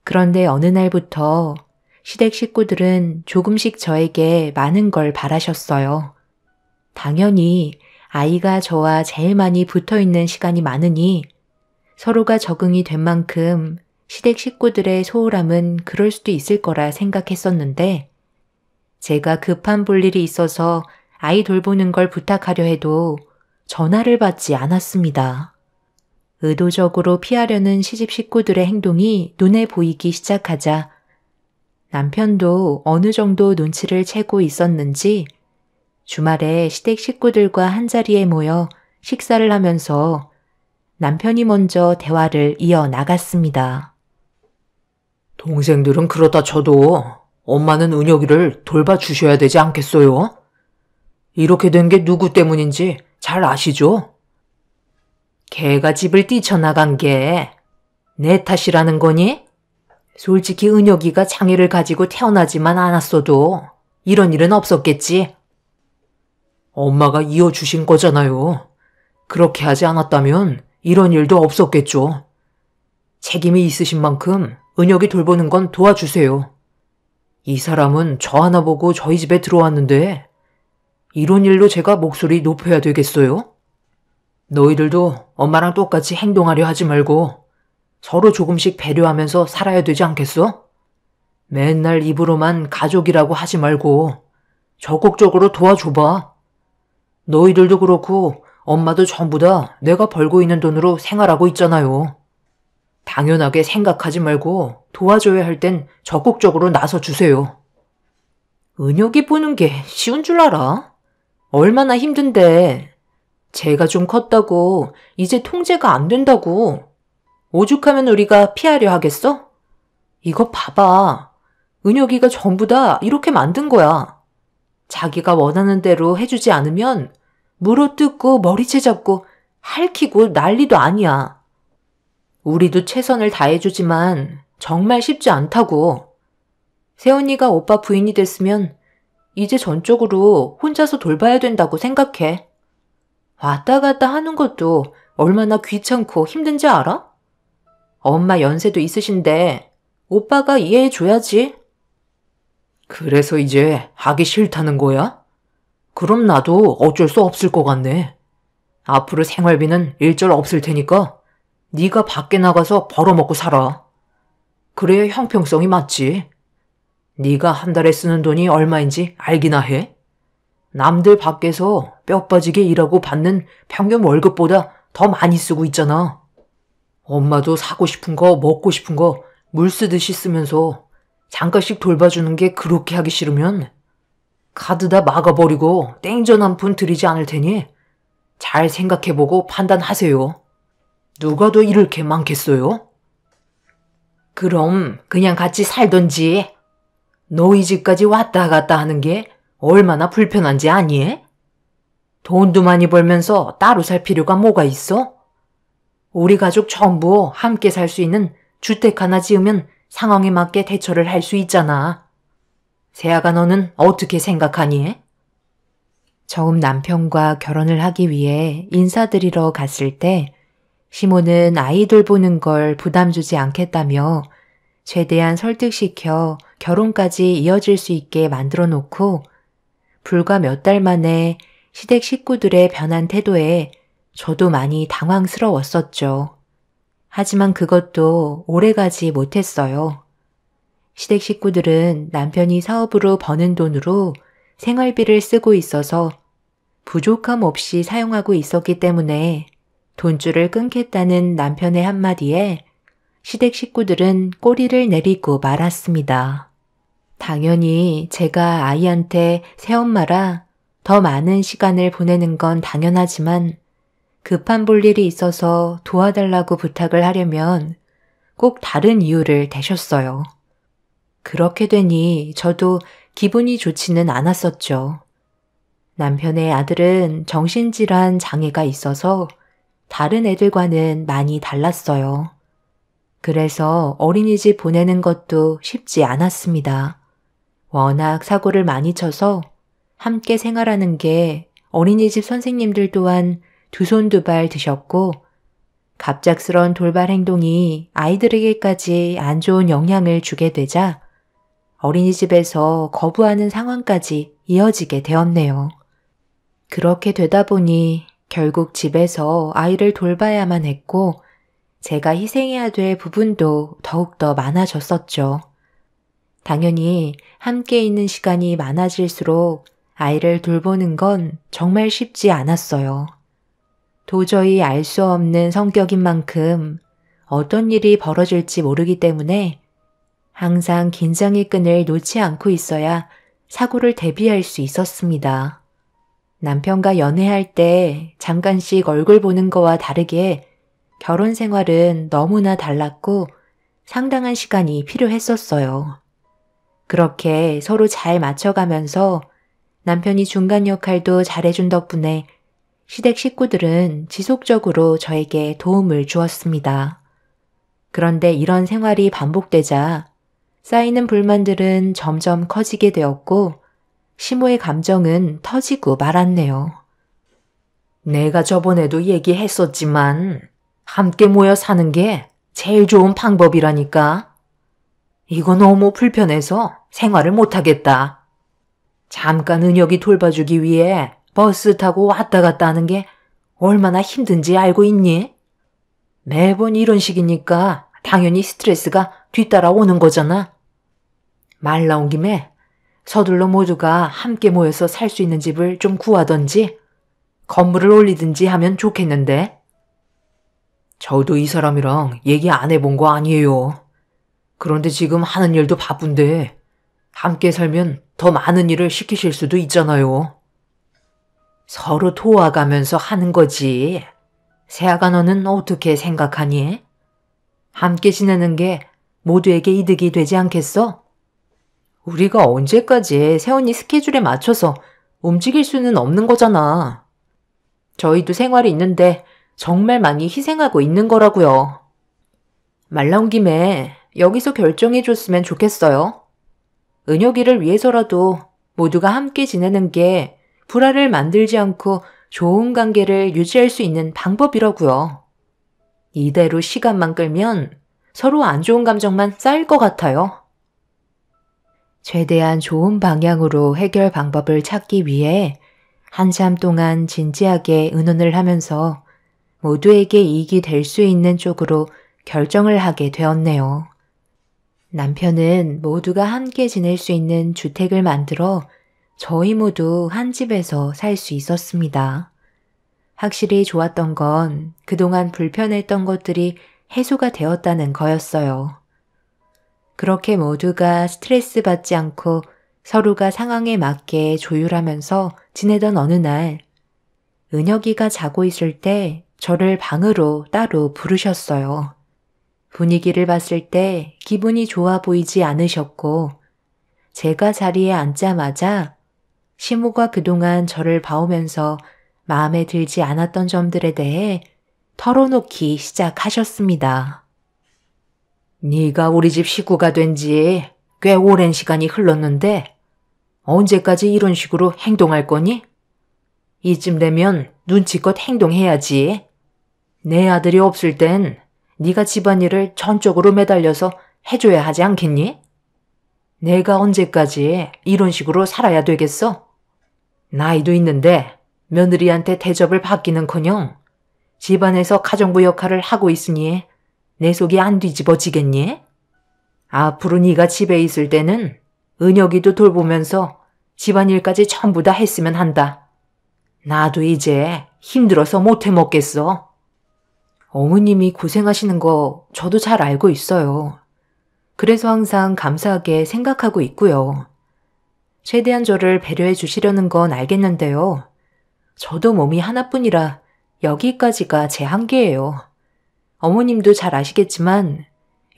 그런데 어느 날부터 시댁 식구들은 조금씩 저에게 많은 걸 바라셨어요. 당연히 아이가 저와 제일 많이 붙어있는 시간이 많으니 서로가 적응이 된 만큼 시댁 식구들의 소홀함은 그럴 수도 있을 거라 생각했었는데 제가 급한 볼일이 있어서 아이 돌보는 걸 부탁하려 해도 전화를 받지 않았습니다. 의도적으로 피하려는 시집 식구들의 행동이 눈에 보이기 시작하자 남편도 어느 정도 눈치를 채고 있었는지 주말에 시댁 식구들과 한자리에 모여 식사를 하면서 남편이 먼저 대화를 이어나갔습니다. 동생들은 그러다 쳐도 엄마는 은혁이를 돌봐주셔야 되지 않겠어요? 이렇게 된 게 누구 때문인지 잘 아시죠? 걔가 집을 뛰쳐나간 게 내 탓이라는 거니? 솔직히 은혁이가 장애를 가지고 태어나지만 않았어도 이런 일은 없었겠지. 엄마가 이어주신 거잖아요. 그렇게 하지 않았다면 이런 일도 없었겠죠. 책임이 있으신 만큼 은혁이 돌보는 건 도와주세요. 이 사람은 저 하나 보고 저희 집에 들어왔는데 이런 일로 제가 목소리 높여야 되겠어요? 너희들도 엄마랑 똑같이 행동하려 하지 말고 서로 조금씩 배려하면서 살아야 되지 않겠어? 맨날 입으로만 가족이라고 하지 말고 적극적으로 도와줘봐. 너희들도 그렇고 엄마도 전부 다 내가 벌고 있는 돈으로 생활하고 있잖아요. 당연하게 생각하지 말고 도와줘야 할 땐 적극적으로 나서주세요. 은혁이 보는 게 쉬운 줄 알아? 얼마나 힘든데. 제가 좀 컸다고 이제 통제가 안 된다고. 오죽하면 우리가 피하려 하겠어? 이거 봐봐. 은혁이가 전부 다 이렇게 만든 거야. 자기가 원하는 대로 해주지 않으면 물어뜯고 머리채 잡고 핥히고 난리도 아니야. 우리도 최선을 다해주지만 정말 쉽지 않다고. 세훈이가 오빠 부인이 됐으면 이제 전적으로 혼자서 돌봐야 된다고 생각해. 왔다 갔다 하는 것도 얼마나 귀찮고 힘든지 알아? 엄마 연세도 있으신데 오빠가 이해해줘야지. 그래서 이제 하기 싫다는 거야? 그럼 나도 어쩔 수 없을 것 같네. 앞으로 생활비는 일절 없을 테니까 네가 밖에 나가서 벌어먹고 살아. 그래야 형평성이 맞지. 네가 한 달에 쓰는 돈이 얼마인지 알기나 해? 남들 밖에서 뼈 빠지게 일하고 받는 평균 월급보다 더 많이 쓰고 있잖아. 엄마도 사고 싶은 거 먹고 싶은 거 물 쓰듯이 쓰면서 잠깐씩 돌봐주는 게 그렇게 하기 싫으면 카드 다 막아버리고 땡전 한 푼 드리지 않을 테니 잘 생각해보고 판단하세요. 누가 더 잃을 게 많겠어요? 그럼 그냥 같이 살던지. 너희 집까지 왔다 갔다 하는 게 얼마나 불편한지 아니? 돈도 많이 벌면서 따로 살 필요가 뭐가 있어? 우리 가족 전부 함께 살 수 있는 주택 하나 지으면 상황에 맞게 대처를 할 수 있잖아. 세아가 너는 어떻게 생각하니? 처음 남편과 결혼을 하기 위해 인사드리러 갔을 때 시모는 아이 돌보는 걸 부담 주지 않겠다며 최대한 설득시켜 결혼까지 이어질 수 있게 만들어 놓고 불과 몇 달 만에 시댁 식구들의 변한 태도에 저도 많이 당황스러웠었죠. 하지만 그것도 오래가지 못했어요. 시댁 식구들은 남편이 사업으로 버는 돈으로 생활비를 쓰고 있어서 부족함 없이 사용하고 있었기 때문에 돈줄을 끊겠다는 남편의 한마디에 시댁 식구들은 꼬리를 내리고 말았습니다. 당연히 제가 아이한테 새엄마라 더 많은 시간을 보내는 건 당연하지만 급한 볼일이 있어서 도와달라고 부탁을 하려면 꼭 다른 이유를 대셨어요. 그렇게 되니 저도 기분이 좋지는 않았었죠. 남편의 아들은 정신질환 장애가 있어서 다른 애들과는 많이 달랐어요. 그래서 어린이집 보내는 것도 쉽지 않았습니다. 워낙 사고를 많이 쳐서 함께 생활하는 게 어린이집 선생님들 또한 두 손 두 발 드셨고 갑작스런 돌발 행동이 아이들에게까지 안 좋은 영향을 주게 되자 어린이집에서 거부하는 상황까지 이어지게 되었네요. 그렇게 되다 보니 결국 집에서 아이를 돌봐야만 했고 제가 희생해야 될 부분도 더욱더 많아졌었죠. 당연히 함께 있는 시간이 많아질수록 아이를 돌보는 건 정말 쉽지 않았어요. 도저히 알 수 없는 성격인 만큼 어떤 일이 벌어질지 모르기 때문에 항상 긴장의 끈을 놓지 않고 있어야 사고를 대비할 수 있었습니다. 남편과 연애할 때 잠깐씩 얼굴 보는 거와 다르게 결혼 생활은 너무나 달랐고 상당한 시간이 필요했었어요. 그렇게 서로 잘 맞춰가면서 남편이 중간 역할도 잘해준 덕분에 시댁 식구들은 지속적으로 저에게 도움을 주었습니다. 그런데 이런 생활이 반복되자 쌓이는 불만들은 점점 커지게 되었고 시모의 감정은 터지고 말았네요. 내가 저번에도 얘기했었지만 함께 모여 사는 게 제일 좋은 방법이라니까. 이거 너무 불편해서 생활을 못하겠다. 잠깐 은혁이 돌봐주기 위해 버스 타고 왔다 갔다 하는 게 얼마나 힘든지 알고 있니? 매번 이런 식이니까 당연히 스트레스가 뒤따라오는 거잖아. 말 나온 김에 서둘러 모두가 함께 모여서 살 수 있는 집을 좀 구하던지 건물을 올리든지 하면 좋겠는데. 저도 이 사람이랑 얘기 안 해본 거 아니에요. 그런데 지금 하는 일도 바쁜데 함께 살면 더 많은 일을 시키실 수도 있잖아요. 서로 도와가면서 하는 거지. 세아가 너는 어떻게 생각하니? 함께 지내는 게 모두에게 이득이 되지 않겠어? 우리가 언제까지 세언니 스케줄에 맞춰서 움직일 수는 없는 거잖아. 저희도 생활이 있는데 정말 많이 희생하고 있는 거라고요. 말 나온 김에 여기서 결정해줬으면 좋겠어요. 은혁이를 위해서라도 모두가 함께 지내는 게 불화를 만들지 않고 좋은 관계를 유지할 수 있는 방법이라고요. 이대로 시간만 끌면 서로 안 좋은 감정만 쌓일 것 같아요. 최대한 좋은 방향으로 해결 방법을 찾기 위해 한참 동안 진지하게 의논을 하면서 모두에게 이익이 될 수 있는 쪽으로 결정을 하게 되었네요. 남편은 모두가 함께 지낼 수 있는 주택을 만들어 저희 모두 한 집에서 살 수 있었습니다. 확실히 좋았던 건 그동안 불편했던 것들이 해소가 되었다는 거였어요. 그렇게 모두가 스트레스 받지 않고 서로가 상황에 맞게 조율하면서 지내던 어느 날, 은혁이가 자고 있을 때 저를 방으로 따로 부르셨어요. 분위기를 봤을 때 기분이 좋아 보이지 않으셨고, 제가 자리에 앉자마자 시모가 그동안 저를 봐오면서 마음에 들지 않았던 점들에 대해 털어놓기 시작하셨습니다. 네가 우리 집 식구가 된 지 꽤 오랜 시간이 흘렀는데 언제까지 이런 식으로 행동할 거니? 이쯤 되면 눈치껏 행동해야지. 내 아들이 없을 땐 네가 집안일을 전적으로 매달려서 해줘야 하지 않겠니? 내가 언제까지 이런 식으로 살아야 되겠어? 나이도 있는데 며느리한테 대접을 받기는커녕 집안에서 가정부 역할을 하고 있으니 내 속이 안 뒤집어지겠니? 앞으로 네가 집에 있을 때는 은혁이도 돌보면서 집안일까지 전부 다 했으면 한다. 나도 이제 힘들어서 못 해먹겠어. 어머님이 고생하시는 거 저도 잘 알고 있어요. 그래서 항상 감사하게 생각하고 있고요. 최대한 저를 배려해 주시려는 건 알겠는데요. 저도 몸이 하나뿐이라 여기까지가 제 한계예요. 어머님도 잘 아시겠지만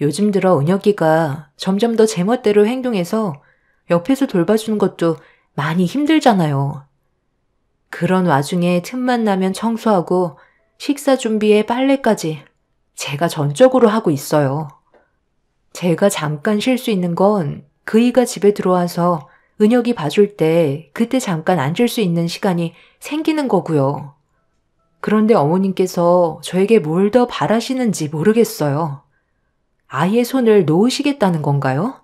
요즘 들어 은혁이가 점점 더 제멋대로 행동해서 옆에서 돌봐주는 것도 많이 힘들잖아요. 그런 와중에 틈만 나면 청소하고 식사 준비에 빨래까지 제가 전적으로 하고 있어요. 제가 잠깐 쉴 수 있는 건 그이가 집에 들어와서 은혁이 봐줄 때 그때 잠깐 앉을 수 있는 시간이 생기는 거고요. 그런데 어머님께서 저에게 뭘 더 바라시는지 모르겠어요. 아예 손을 놓으시겠다는 건가요?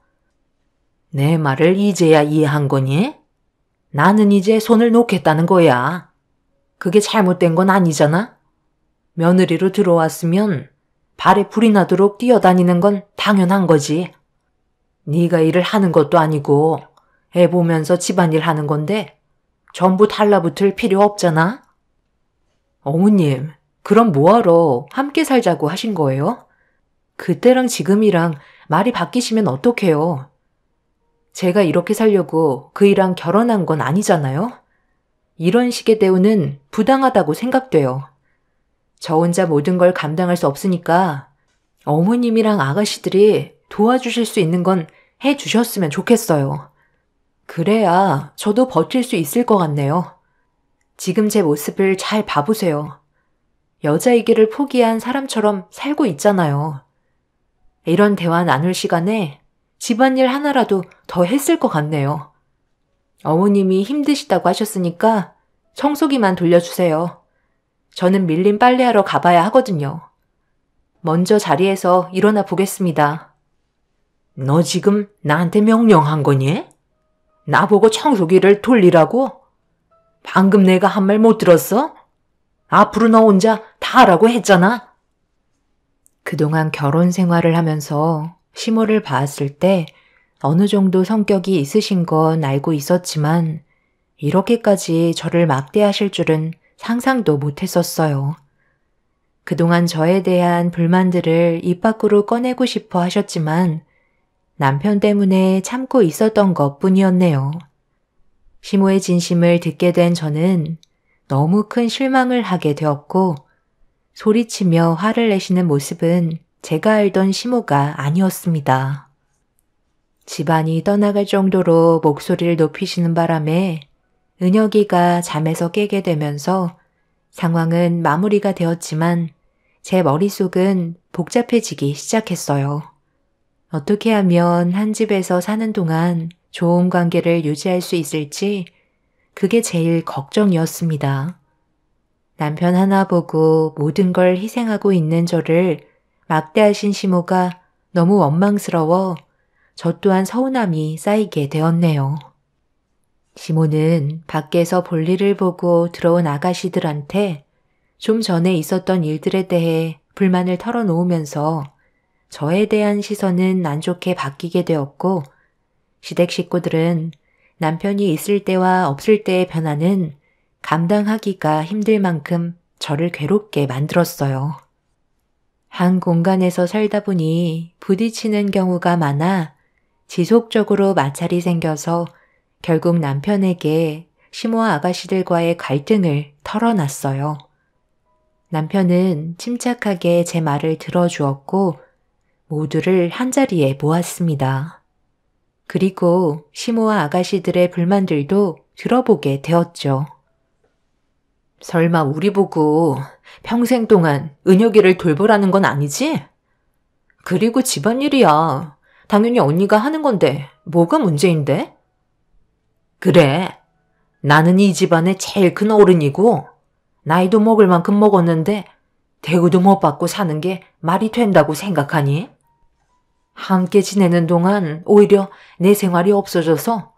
내 말을 이제야 이해한 거니? 나는 이제 손을 놓겠다는 거야. 그게 잘못된 건 아니잖아? 며느리로 들어왔으면 발에 불이 나도록 뛰어다니는 건 당연한 거지. 네가 일을 하는 것도 아니고 애 보면서 집안일 하는 건데 전부 달라붙을 필요 없잖아? 어머님, 그럼 뭐하러 함께 살자고 하신 거예요? 그때랑 지금이랑 말이 바뀌시면 어떡해요? 제가 이렇게 살려고 그이랑 결혼한 건 아니잖아요? 이런 식의 대우는 부당하다고 생각돼요. 저 혼자 모든 걸 감당할 수 없으니까 어머님이랑 아가씨들이 도와주실 수 있는 건 해주셨으면 좋겠어요. 그래야 저도 버틸 수 있을 것 같네요. 지금 제 모습을 잘 봐보세요. 여자이기를 포기한 사람처럼 살고 있잖아요. 이런 대화 나눌 시간에 집안일 하나라도 더 했을 것 같네요. 어머님이 힘드시다고 하셨으니까 청소기만 돌려주세요. 저는 밀린 빨래하러 가봐야 하거든요. 먼저 자리에서 일어나 보겠습니다. 너 지금 나한테 명령한 거니? 나보고 청소기를 돌리라고? 방금 내가 한 말 못 들었어? 앞으로 너 혼자 다 하라고 했잖아. 그동안 결혼 생활을 하면서 시모를 봤을 때 어느 정도 성격이 있으신 건 알고 있었지만 이렇게까지 저를 막대하실 줄은 상상도 못했었어요. 그동안 저에 대한 불만들을 입 밖으로 꺼내고 싶어 하셨지만 남편 때문에 참고 있었던 것 뿐이었네요. 시모의 진심을 듣게 된 저는 너무 큰 실망을 하게 되었고 소리치며 화를 내시는 모습은 제가 알던 시모가 아니었습니다. 집안이 떠나갈 정도로 목소리를 높이시는 바람에 은혁이가 잠에서 깨게 되면서 상황은 마무리가 되었지만 제 머릿속은 복잡해지기 시작했어요. 어떻게 하면 한 집에서 사는 동안 좋은 관계를 유지할 수 있을지 그게 제일 걱정이었습니다. 남편 하나 보고 모든 걸 희생하고 있는 저를 막대하신 시모가 너무 원망스러워 저 또한 서운함이 쌓이게 되었네요. 시모는 밖에서 볼일을 보고 들어온 아가씨들한테 좀 전에 있었던 일들에 대해 불만을 털어놓으면서 저에 대한 시선은 안 좋게 바뀌게 되었고 시댁 식구들은 남편이 있을 때와 없을 때의 변화는 감당하기가 힘들 만큼 저를 괴롭게 만들었어요. 한 공간에서 살다 보니 부딪히는 경우가 많아 지속적으로 마찰이 생겨서 결국 남편에게 시모와 아가씨들과의 갈등을 털어놨어요. 남편은 침착하게 제 말을 들어주었고 모두를 한자리에 모았습니다. 그리고 시모와 아가씨들의 불만들도 들어보게 되었죠. 설마 우리 보고 평생 동안 은혁이를 돌보라는 건 아니지? 그리고 집안일이야. 당연히 언니가 하는 건데 뭐가 문제인데? 그래, 나는 이 집안의 제일 큰 어른이고 나이도 먹을 만큼 먹었는데 대우도 못 받고 사는 게 말이 된다고 생각하니? 함께 지내는 동안 오히려 내 생활이 없어져서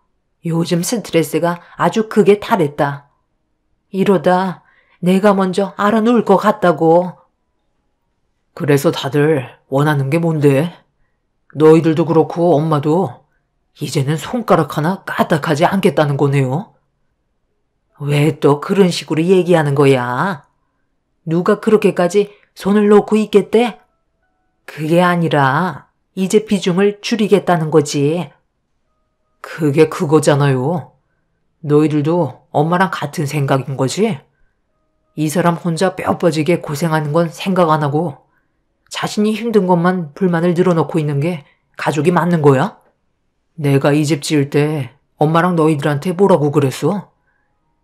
요즘 스트레스가 아주 크게 탈했다. 이러다 내가 먼저 알아놓을 것 같다고. 그래서 다들 원하는 게 뭔데? 너희들도 그렇고 엄마도 이제는 손가락 하나 까딱하지 않겠다는 거네요. 왜 또 그런 식으로 얘기하는 거야? 누가 그렇게까지 손을 놓고 있겠대? 그게 아니라 이제 비중을 줄이겠다는 거지. 그게 그거잖아요. 너희들도 엄마랑 같은 생각인 거지? 이 사람 혼자 뼈 빠지게 고생하는 건 생각 안 하고 자신이 힘든 것만 불만을 늘어놓고 있는 게 가족이 맞는 거야? 내가 이 집 지을 때 엄마랑 너희들한테 뭐라고 그랬어?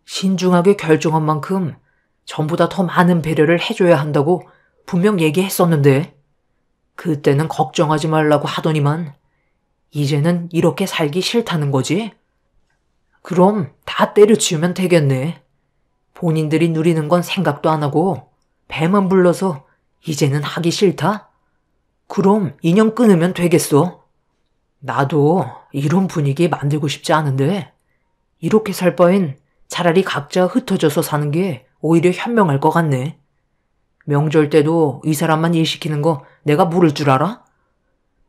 신중하게 결정한 만큼 전보다 더 많은 배려를 해줘야 한다고 분명 얘기했었는데 그때는 걱정하지 말라고 하더니만 이제는 이렇게 살기 싫다는 거지? 그럼 다 때려치우면 되겠네. 본인들이 누리는 건 생각도 안 하고 배만 불러서 이제는 하기 싫다? 그럼 인연 끊으면 되겠어. 나도 이런 분위기 만들고 싶지 않은데 이렇게 살 바엔 차라리 각자 흩어져서 사는 게 오히려 현명할 것 같네. 명절 때도 이 사람만 일 시키는 거 내가 모를 줄 알아?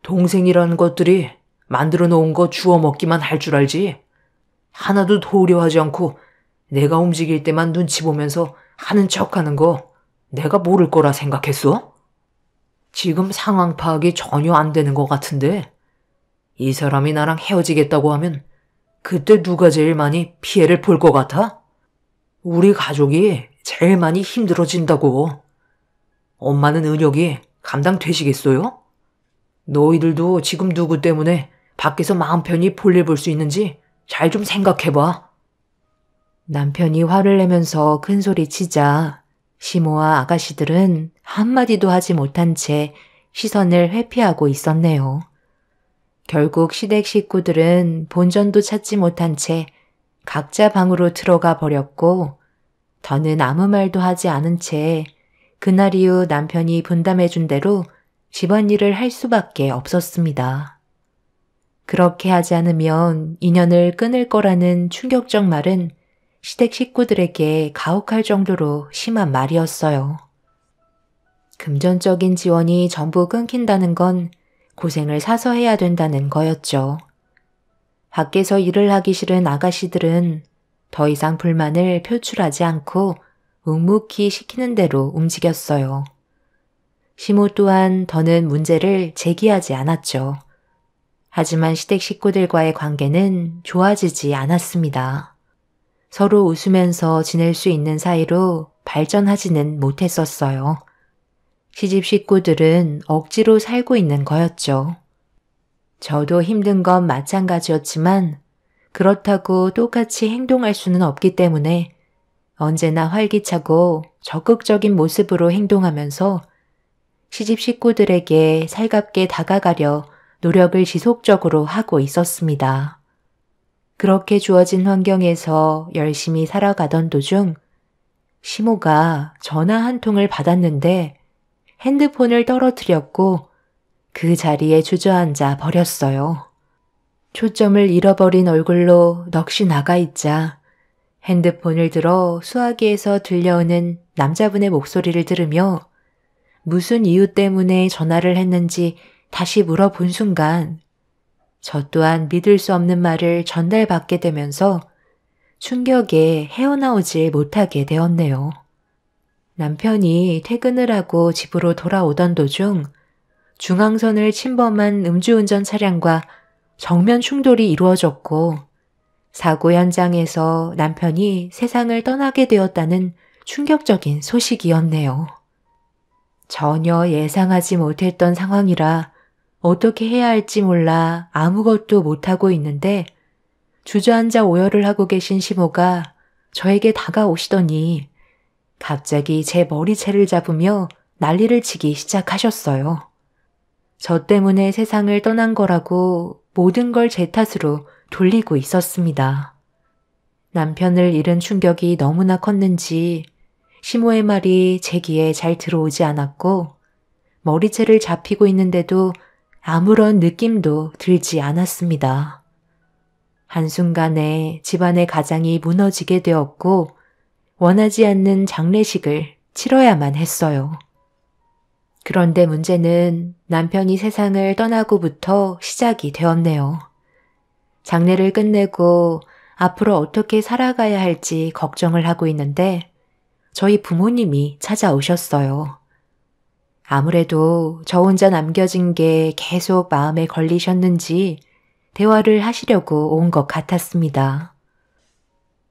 동생이라는 것들이 만들어 놓은 거 주워 먹기만 할 줄 알지. 하나도 도우려 하지 않고 내가 움직일 때만 눈치 보면서 하는 척하는 거 내가 모를 거라 생각했어? 지금 상황 파악이 전혀 안 되는 것 같은데 이 사람이 나랑 헤어지겠다고 하면 그때 누가 제일 많이 피해를 볼 것 같아? 우리 가족이 제일 많이 힘들어진다고. 엄마는 은혁이 감당되시겠어요? 너희들도 지금 누구 때문에 밖에서 마음 편히 볼일 볼 수 있는지 잘 좀 생각해봐. 남편이 화를 내면서 큰 소리 치자 시모와 아가씨들은 한마디도 하지 못한 채 시선을 회피하고 있었네요. 결국 시댁 식구들은 본전도 찾지 못한 채 각자 방으로 들어가 버렸고 더는 아무 말도 하지 않은 채 그날 이후 남편이 분담해준 대로 집안일을 할 수밖에 없었습니다. 그렇게 하지 않으면 인연을 끊을 거라는 충격적 말은 시댁 식구들에게 가혹할 정도로 심한 말이었어요. 금전적인 지원이 전부 끊긴다는 건 고생을 사서 해야 된다는 거였죠. 밖에서 일을 하기 싫은 아가씨들은 더 이상 불만을 표출하지 않고 묵묵히 시키는 대로 움직였어요. 시모 또한 더는 문제를 제기하지 않았죠. 하지만 시댁 식구들과의 관계는 좋아지지 않았습니다. 서로 웃으면서 지낼 수 있는 사이로 발전하지는 못했었어요. 시집 식구들은 억지로 살고 있는 거였죠. 저도 힘든 건 마찬가지였지만 그렇다고 똑같이 행동할 수는 없기 때문에 언제나 활기차고 적극적인 모습으로 행동하면서 시집 식구들에게 살갑게 다가가려 노력을 지속적으로 하고 있었습니다. 그렇게 주어진 환경에서 열심히 살아가던 도중 시모가 전화 한 통을 받았는데 핸드폰을 떨어뜨렸고 그 자리에 주저앉아 버렸어요. 초점을 잃어버린 얼굴로 넋이 나가 있자 핸드폰을 들어 수화기에서 들려오는 남자분의 목소리를 들으며 무슨 이유 때문에 전화를 했는지 다시 물어본 순간 저 또한 믿을 수 없는 말을 전달받게 되면서 충격에 헤어나오질 못하게 되었네요. 남편이 퇴근을 하고 집으로 돌아오던 도중 중앙선을 침범한 음주운전 차량과 정면 충돌이 이루어졌고 사고 현장에서 남편이 세상을 떠나게 되었다는 충격적인 소식이었네요. 전혀 예상하지 못했던 상황이라 어떻게 해야 할지 몰라 아무것도 못하고 있는데 주저앉아 오열을 하고 계신 시모가 저에게 다가오시더니 갑자기 제 머리채를 잡으며 난리를 치기 시작하셨어요. 저 때문에 세상을 떠난 거라고 모든 걸 제 탓으로 돌리고 있었습니다. 남편을 잃은 충격이 너무나 컸는지 시모의 말이 제 귀에 잘 들어오지 않았고 머리채를 잡히고 있는데도 아무런 느낌도 들지 않았습니다. 한순간에 집안의 가장이 무너지게 되었고 원하지 않는 장례식을 치러야만 했어요. 그런데 문제는 남편이 세상을 떠나고부터 시작이 되었네요. 장례를 끝내고 앞으로 어떻게 살아가야 할지 걱정을 하고 있는데 저희 부모님이 찾아오셨어요. 아무래도 저 혼자 남겨진 게 계속 마음에 걸리셨는지 대화를 하시려고 온 것 같았습니다.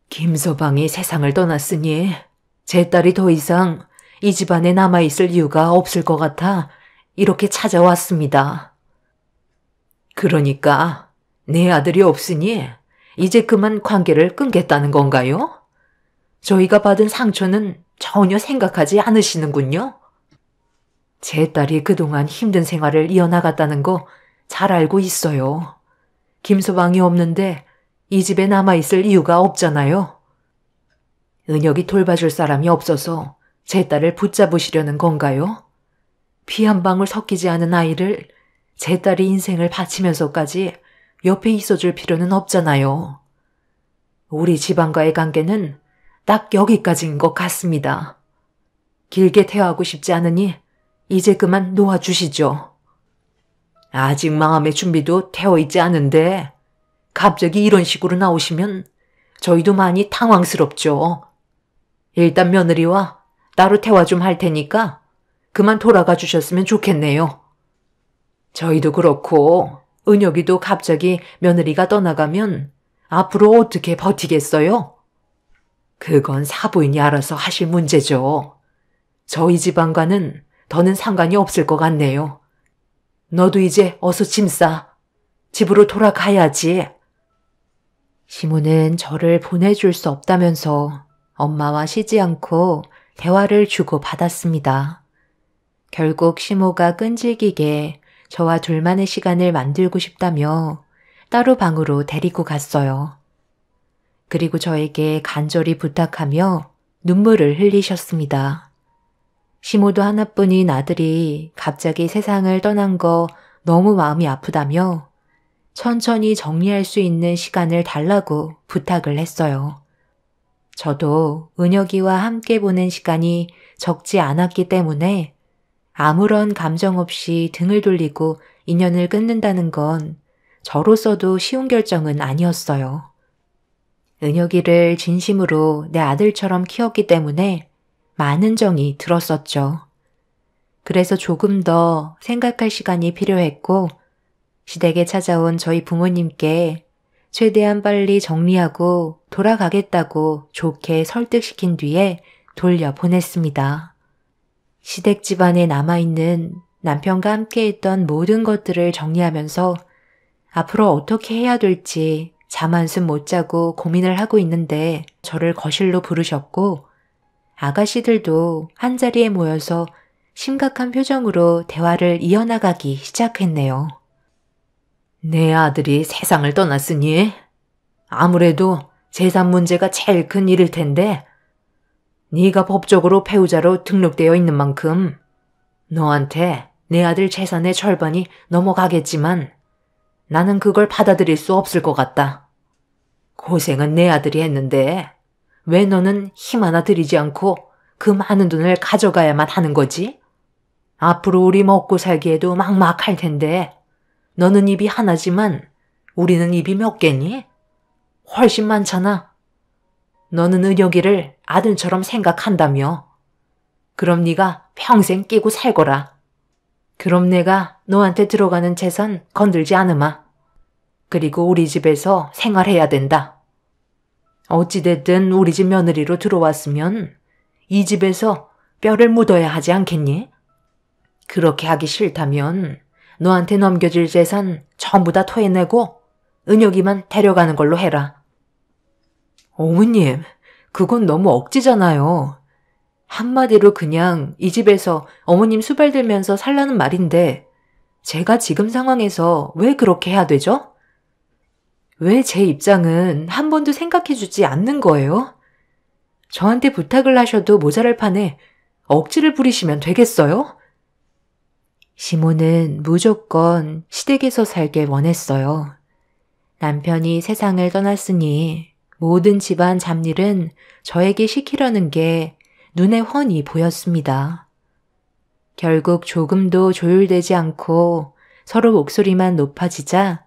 김서방이 세상을 떠났으니 제 딸이 더 이상 이 집안에 남아있을 이유가 없을 것 같아 이렇게 찾아왔습니다. 그러니까 내 아들이 없으니 이제 그만 관계를 끊겠다는 건가요? 저희가 받은 상처는 전혀 생각하지 않으시는군요. 제 딸이 그동안 힘든 생활을 이어나갔다는 거 잘 알고 있어요. 김서방이 없는데 이 집에 남아있을 이유가 없잖아요. 은혁이 돌봐줄 사람이 없어서 제 딸을 붙잡으시려는 건가요? 피 한 방울 섞이지 않은 아이를 제 딸이 인생을 바치면서까지 옆에 있어줄 필요는 없잖아요. 우리 집안과의 관계는 딱 여기까지인 것 같습니다. 길게 대화하고 싶지 않으니 이제 그만 놓아주시죠. 아직 마음의 준비도 되어 있지 않은데 갑자기 이런 식으로 나오시면 저희도 많이 당황스럽죠. 일단 며느리와 따로 대화 좀 할 테니까 그만 돌아가 주셨으면 좋겠네요. 저희도 그렇고 은혁이도 갑자기 며느리가 떠나가면 앞으로 어떻게 버티겠어요? 그건 사부인이 알아서 하실 문제죠. 저희 집안과는 더는 상관이 없을 것 같네요. 너도 이제 어서 짐 싸. 집으로 돌아가야지. 시모는 저를 보내줄 수 없다면서 엄마와 쉬지 않고 대화를 주고받았습니다. 결국 시모가 끈질기게 저와 둘만의 시간을 만들고 싶다며 따로 방으로 데리고 갔어요. 그리고 저에게 간절히 부탁하며 눈물을 흘리셨습니다. 시모도 하나뿐인 아들이 갑자기 세상을 떠난 거 너무 마음이 아프다며 천천히 정리할 수 있는 시간을 달라고 부탁을 했어요. 저도 은혁이와 함께 보낸 시간이 적지 않았기 때문에 아무런 감정 없이 등을 돌리고 인연을 끊는다는 건 저로서도 쉬운 결정은 아니었어요. 은혁이를 진심으로 내 아들처럼 키웠기 때문에 많은 정이 들었었죠. 그래서 조금 더 생각할 시간이 필요했고 시댁에 찾아온 저희 부모님께 최대한 빨리 정리하고 돌아가겠다고 좋게 설득시킨 뒤에 돌려보냈습니다. 시댁 집안에 남아있는 남편과 함께했던 모든 것들을 정리하면서 앞으로 어떻게 해야 될지 잠 한숨 못 자고 고민을 하고 있는데 저를 거실로 부르셨고 아가씨들도 한자리에 모여서 심각한 표정으로 대화를 이어나가기 시작했네요. 내 아들이 세상을 떠났으니 아무래도 재산 문제가 제일 큰 일일 텐데 네가 법적으로 배우자로 등록되어 있는 만큼 너한테 내 아들 재산의 절반이 넘어가겠지만 나는 그걸 받아들일 수 없을 것 같다. 고생은 내 아들이 했는데 왜 너는 힘 하나 들이지 않고 그 많은 돈을 가져가야만 하는 거지? 앞으로 우리 먹고 살기에도 막막할 텐데 너는 입이 하나지만 우리는 입이 몇 개니? 훨씬 많잖아. 너는 은혁이를 아들처럼 생각한다며. 그럼 네가 평생 끼고 살거라. 그럼 내가 너한테 들어가는 재산 건들지 않으마. 그리고 우리 집에서 생활해야 된다. 어찌됐든 우리 집 며느리로 들어왔으면 이 집에서 뼈를 묻어야 하지 않겠니? 그렇게 하기 싫다면 너한테 넘겨질 재산 전부 다 토해내고 은혁이만 데려가는 걸로 해라. 어머님, 그건 너무 억지잖아요. 한마디로 그냥 이 집에서 어머님 수발 들면서 살라는 말인데 제가 지금 상황에서 왜 그렇게 해야 되죠? 왜 제 입장은 한 번도 생각해주지 않는 거예요? 저한테 부탁을 하셔도 모자랄 판에 억지를 부리시면 되겠어요? 시모는 무조건 시댁에서 살길 원했어요. 남편이 세상을 떠났으니 모든 집안 잡일은 저에게 시키려는 게 눈에 훤히 보였습니다. 결국 조금도 조율되지 않고 서로 목소리만 높아지자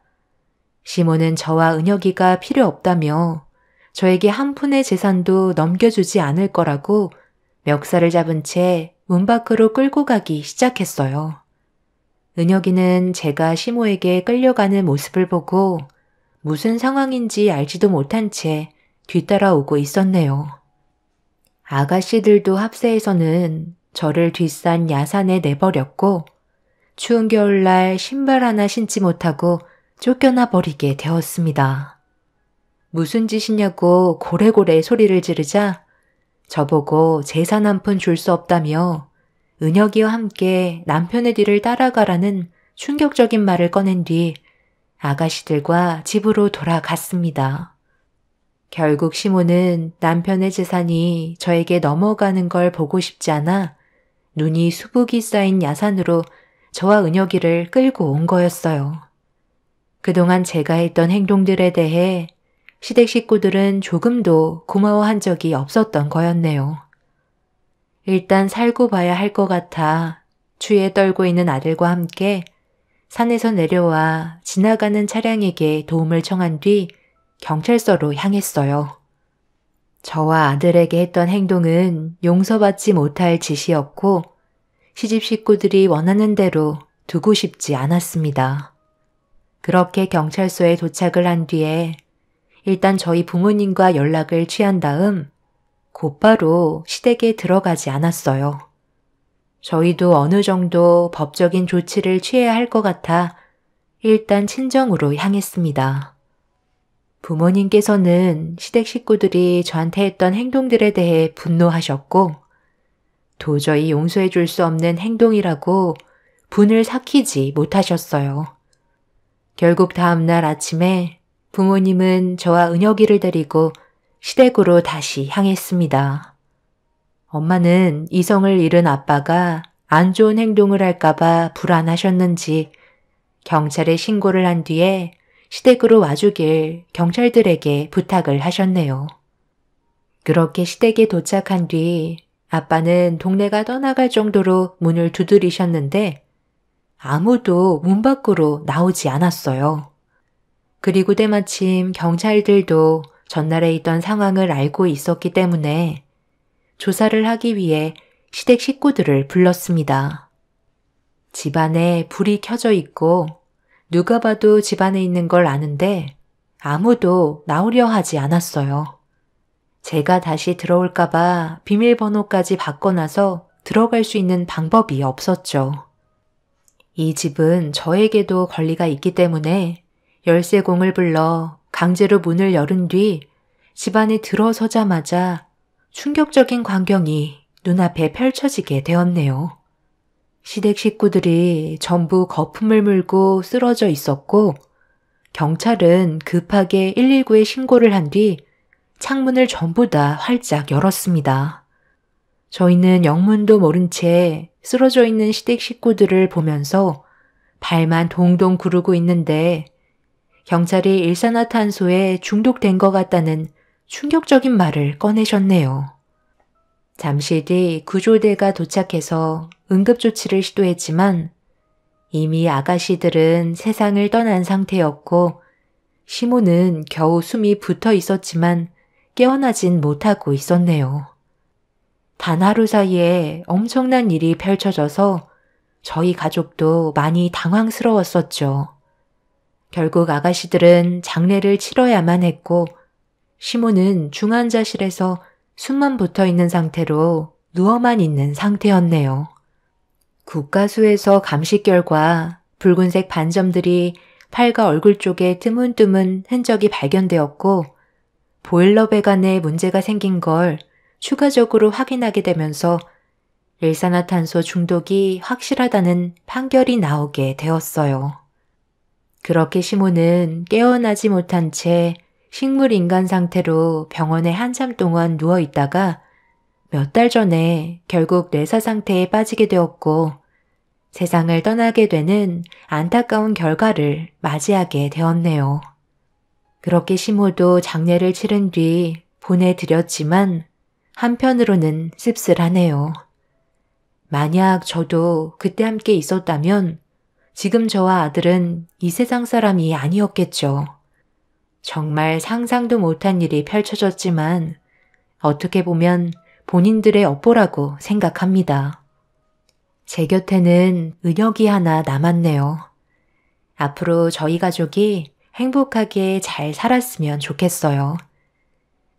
시모는 저와 은혁이가 필요 없다며 저에게 한 푼의 재산도 넘겨주지 않을 거라고 멱살을 잡은 채 문 밖으로 끌고 가기 시작했어요. 은혁이는 제가 시모에게 끌려가는 모습을 보고 무슨 상황인지 알지도 못한 채 뒤따라오고 있었네요. 아가씨들도 합세에서는 저를 뒷산 야산에 내버렸고 추운 겨울날 신발 하나 신지 못하고 쫓겨나 버리게 되었습니다. 무슨 짓이냐고 고래고래 소리를 지르자 저보고 재산 한 푼 줄 수 없다며 은혁이와 함께 남편의 뒤를 따라가라는 충격적인 말을 꺼낸 뒤 아가씨들과 집으로 돌아갔습니다. 결국 시모는 남편의 재산이 저에게 넘어가는 걸 보고 싶지 않아 눈이 수북이 쌓인 야산으로 저와 은혁이를 끌고 온 거였어요. 그동안 제가 했던 행동들에 대해 시댁 식구들은 조금도 고마워한 적이 없었던 거였네요. 일단 살고 봐야 할 것 같아 추위에 떨고 있는 아들과 함께 산에서 내려와 지나가는 차량에게 도움을 청한 뒤 경찰서로 향했어요. 저와 아들에게 했던 행동은 용서받지 못할 짓이었고 시집 식구들이 원하는 대로 두고 싶지 않았습니다. 그렇게 경찰서에 도착을 한 뒤에 일단 저희 부모님과 연락을 취한 다음 곧바로 시댁에 들어가지 않았어요. 저희도 어느 정도 법적인 조치를 취해야 할 것 같아 일단 친정으로 향했습니다. 부모님께서는 시댁 식구들이 저한테 했던 행동들에 대해 분노하셨고 도저히 용서해 줄 수 없는 행동이라고 분을 삭히지 못하셨어요. 결국 다음날 아침에 부모님은 저와 은혁이를 데리고 시댁으로 다시 향했습니다. 엄마는 이성을 잃은 아빠가 안 좋은 행동을 할까봐 불안하셨는지 경찰에 신고를 한 뒤에 시댁으로 와주길 경찰들에게 부탁을 하셨네요. 그렇게 시댁에 도착한 뒤 아빠는 동네가 떠나갈 정도로 문을 두드리셨는데 아무도 문 밖으로 나오지 않았어요. 그리고 때마침 경찰들도 전날에 있던 상황을 알고 있었기 때문에 조사를 하기 위해 시댁 식구들을 불렀습니다. 집안에 불이 켜져 있고 누가 봐도 집안에 있는 걸 아는데 아무도 나오려 하지 않았어요. 제가 다시 들어올까봐 비밀번호까지 바꿔놔서 들어갈 수 있는 방법이 없었죠. 이 집은 저에게도 권리가 있기 때문에 열쇠공을 불러 강제로 문을 열은 뒤 집 안에 들어서자마자 충격적인 광경이 눈앞에 펼쳐지게 되었네요. 시댁 식구들이 전부 거품을 물고 쓰러져 있었고 경찰은 급하게 119에 신고를 한 뒤 창문을 전부 다 활짝 열었습니다. 저희는 영문도 모른 채 쓰러져 있는 시댁 식구들을 보면서 발만 동동 구르고 있는데 경찰이 일산화탄소에 중독된 것 같다는 충격적인 말을 꺼내셨네요. 잠시 뒤 구조대가 도착해서 응급조치를 시도했지만 이미 아가씨들은 세상을 떠난 상태였고 시모는 겨우 숨이 붙어 있었지만 깨어나진 못하고 있었네요. 단 하루 사이에 엄청난 일이 펼쳐져서 저희 가족도 많이 당황스러웠었죠. 결국 아가씨들은 장례를 치러야만 했고 시모는 중환자실에서 숨만 붙어 있는 상태로 누워만 있는 상태였네요. 국가수에서 감식 결과 붉은색 반점들이 팔과 얼굴 쪽에 뜨문뜨문 흔적이 발견되었고 보일러 배관에 문제가 생긴 걸 추가적으로 확인하게 되면서 일산화탄소 중독이 확실하다는 판결이 나오게 되었어요. 그렇게 시모는 깨어나지 못한 채 식물인간 상태로 병원에 한참 동안 누워있다가 몇 달 전에 결국 뇌사 상태에 빠지게 되었고 세상을 떠나게 되는 안타까운 결과를 맞이하게 되었네요. 그렇게 시모도 장례를 치른 뒤 보내드렸지만 한편으로는 씁쓸하네요. 만약 저도 그때 함께 있었다면 지금 저와 아들은 이 세상 사람이 아니었겠죠. 정말 상상도 못한 일이 펼쳐졌지만 어떻게 보면 본인들의 업보라고 생각합니다. 제 곁에는 은혁이 하나 남았네요. 앞으로 저희 가족이 행복하게 잘 살았으면 좋겠어요.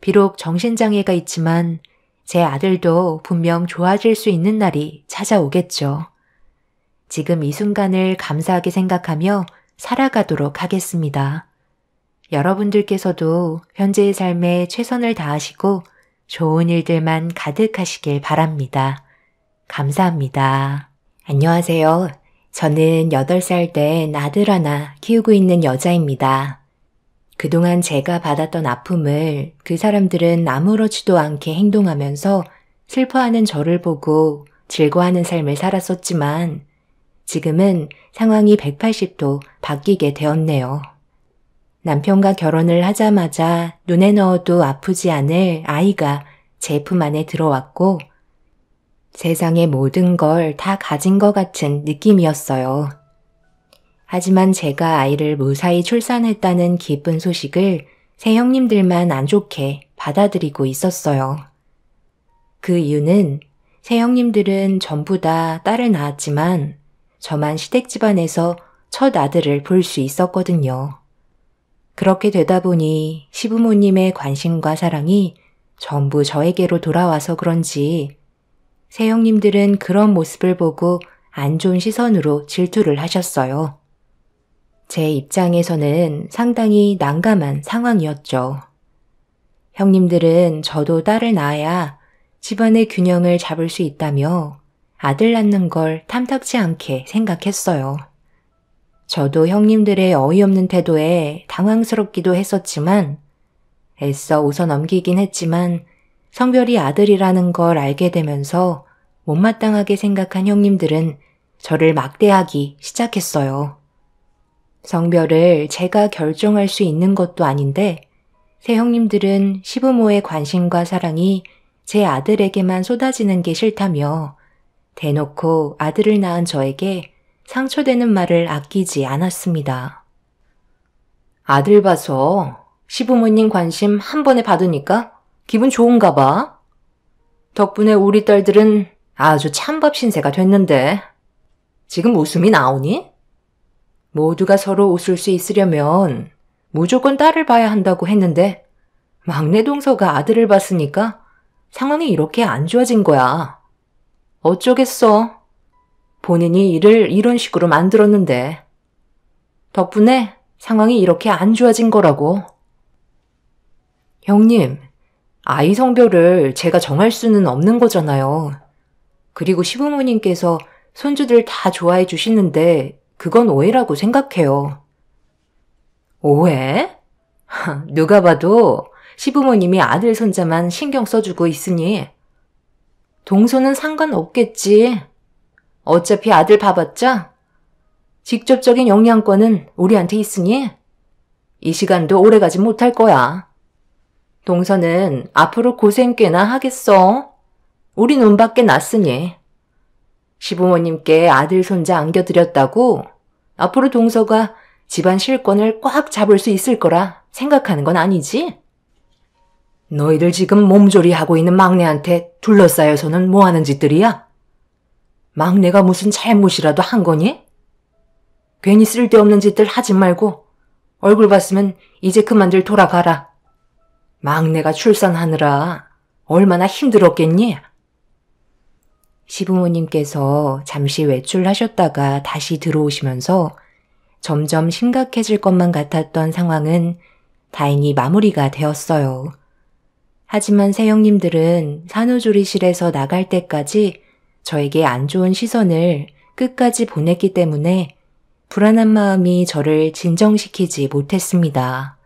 비록 정신장애가 있지만 제 아들도 분명 좋아질 수 있는 날이 찾아오겠죠. 지금 이 순간을 감사하게 생각하며 살아가도록 하겠습니다. 여러분들께서도 현재의 삶에 최선을 다하시고 좋은 일들만 가득하시길 바랍니다. 감사합니다. 안녕하세요. 저는 8살 된 아들 하나 키우고 있는 여자입니다. 그동안 제가 받았던 아픔을 그 사람들은 아무렇지도 않게 행동하면서 슬퍼하는 저를 보고 즐거워하는 삶을 살았었지만 지금은 상황이 180도 바뀌게 되었네요. 남편과 결혼을 하자마자 눈에 넣어도 아프지 않을 아이가 제 품 안에 들어왔고 세상의 모든 걸 다 가진 것 같은 느낌이었어요. 하지만 제가 아이를 무사히 출산했다는 기쁜 소식을 새 형님들만 안 좋게 받아들이고 있었어요. 그 이유는 새 형님들은 전부 다 딸을 낳았지만 저만 시댁 집안에서 첫 아들을 볼 수 있었거든요. 그렇게 되다 보니 시부모님의 관심과 사랑이 전부 저에게로 돌아와서 그런지 새 형님들은 그런 모습을 보고 안 좋은 시선으로 질투를 하셨어요. 제 입장에서는 상당히 난감한 상황이었죠. 형님들은 저도 딸을 낳아야 집안의 균형을 잡을 수 있다며 아들 낳는 걸 탐탁지 않게 생각했어요. 저도 형님들의 어이없는 태도에 당황스럽기도 했었지만 애써 웃어넘기긴 했지만 성별이 아들이라는 걸 알게 되면서 못마땅하게 생각한 형님들은 저를 막대하기 시작했어요. 성별을 제가 결정할 수 있는 것도 아닌데 새 형님들은 시부모의 관심과 사랑이 제 아들에게만 쏟아지는 게 싫다며 대놓고 아들을 낳은 저에게 상처되는 말을 아끼지 않았습니다. 아들 봐서 시부모님 관심 한 번에 받으니까 기분 좋은가 봐. 덕분에 우리 딸들은 아주 찬밥 신세가 됐는데 지금 웃음이 나오니? 모두가 서로 웃을 수 있으려면 무조건 딸을 봐야 한다고 했는데 막내 동서가 아들을 봤으니까 상황이 이렇게 안 좋아진 거야. 어쩌겠어. 본인이 일을 이런 식으로 만들었는데 덕분에 상황이 이렇게 안 좋아진 거라고. 형님, 아이 성별을 제가 정할 수는 없는 거잖아요. 그리고 시부모님께서 손주들 다 좋아해 주시는데 그건 오해라고 생각해요. 오해? 누가 봐도 시부모님이 아들 손자만 신경 써주고 있으니 동서는 상관없겠지. 어차피 아들 봐봤자 직접적인 영향권은 우리한테 있으니 이 시간도 오래가지 못할 거야. 동서는 앞으로 고생 꽤나 하겠어. 우리 눈밖에 났으니. 시부모님께 아들 손자 안겨드렸다고 앞으로 동서가 집안 실권을 꽉 잡을 수 있을 거라 생각하는 건 아니지? 너희들 지금 몸조리하고 있는 막내한테 둘러싸여서는 뭐하는 짓들이야? 막내가 무슨 잘못이라도 한 거니? 괜히 쓸데없는 짓들 하지 말고 얼굴 봤으면 이제 그만들 돌아가라. 막내가 출산하느라 얼마나 힘들었겠니? 시부모님께서 잠시 외출하셨다가 다시 들어오시면서 점점 심각해질 것만 같았던 상황은 다행히 마무리가 되었어요. 하지만 새형님들은 산후조리실에서 나갈 때까지 저에게 안 좋은 시선을 끝까지 보냈기 때문에 불안한 마음이 저를 진정시키지 못했습니다.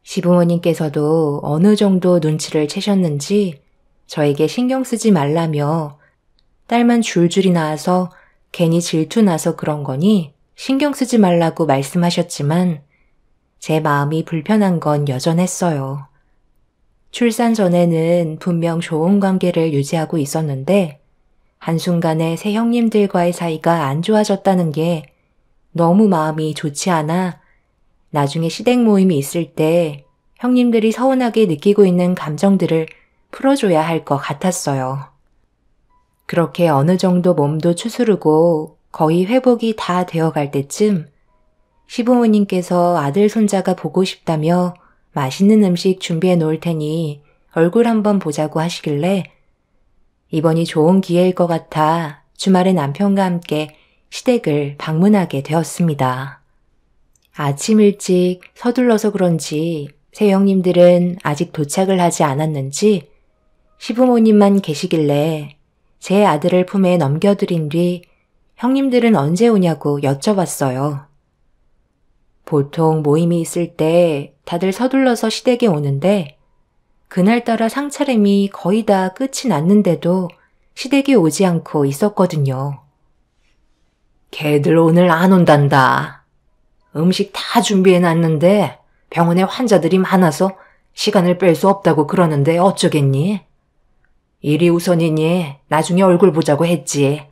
시부모님께서도 어느 정도 눈치를 채셨는지 저에게 신경 쓰지 말라며 딸만 줄줄이 낳아서 괜히 질투나서 그런 거니 신경 쓰지 말라고 말씀하셨지만 제 마음이 불편한 건 여전했어요. 출산 전에는 분명 좋은 관계를 유지하고 있었는데 한순간에 새 형님들과의 사이가 안 좋아졌다는 게 너무 마음이 좋지 않아 나중에 시댁 모임이 있을 때 형님들이 서운하게 느끼고 있는 감정들을 풀어줘야 할 것 같았어요. 그렇게 어느 정도 몸도 추스르고 거의 회복이 다 되어갈 때쯤 시부모님께서 아들 손자가 보고 싶다며 맛있는 음식 준비해 놓을 테니 얼굴 한번 보자고 하시길래 이번이 좋은 기회일 것 같아 주말에 남편과 함께 시댁을 방문하게 되었습니다. 아침 일찍 서둘러서 그런지 새 형님들은 아직 도착을 하지 않았는지 시부모님만 계시길래 제 아들을 품에 넘겨드린 뒤 형님들은 언제 오냐고 여쭤봤어요. 보통 모임이 있을 때 다들 서둘러서 시댁에 오는데 그날따라 상차림이 거의 다 끝이 났는데도 시댁에 오지 않고 있었거든요. 걔들 오늘 안 온단다. 음식 다 준비해놨는데 병원에 환자들이 많아서 시간을 뺄 수 없다고 그러는데 어쩌겠니? 일이 우선이니 나중에 얼굴 보자고 했지.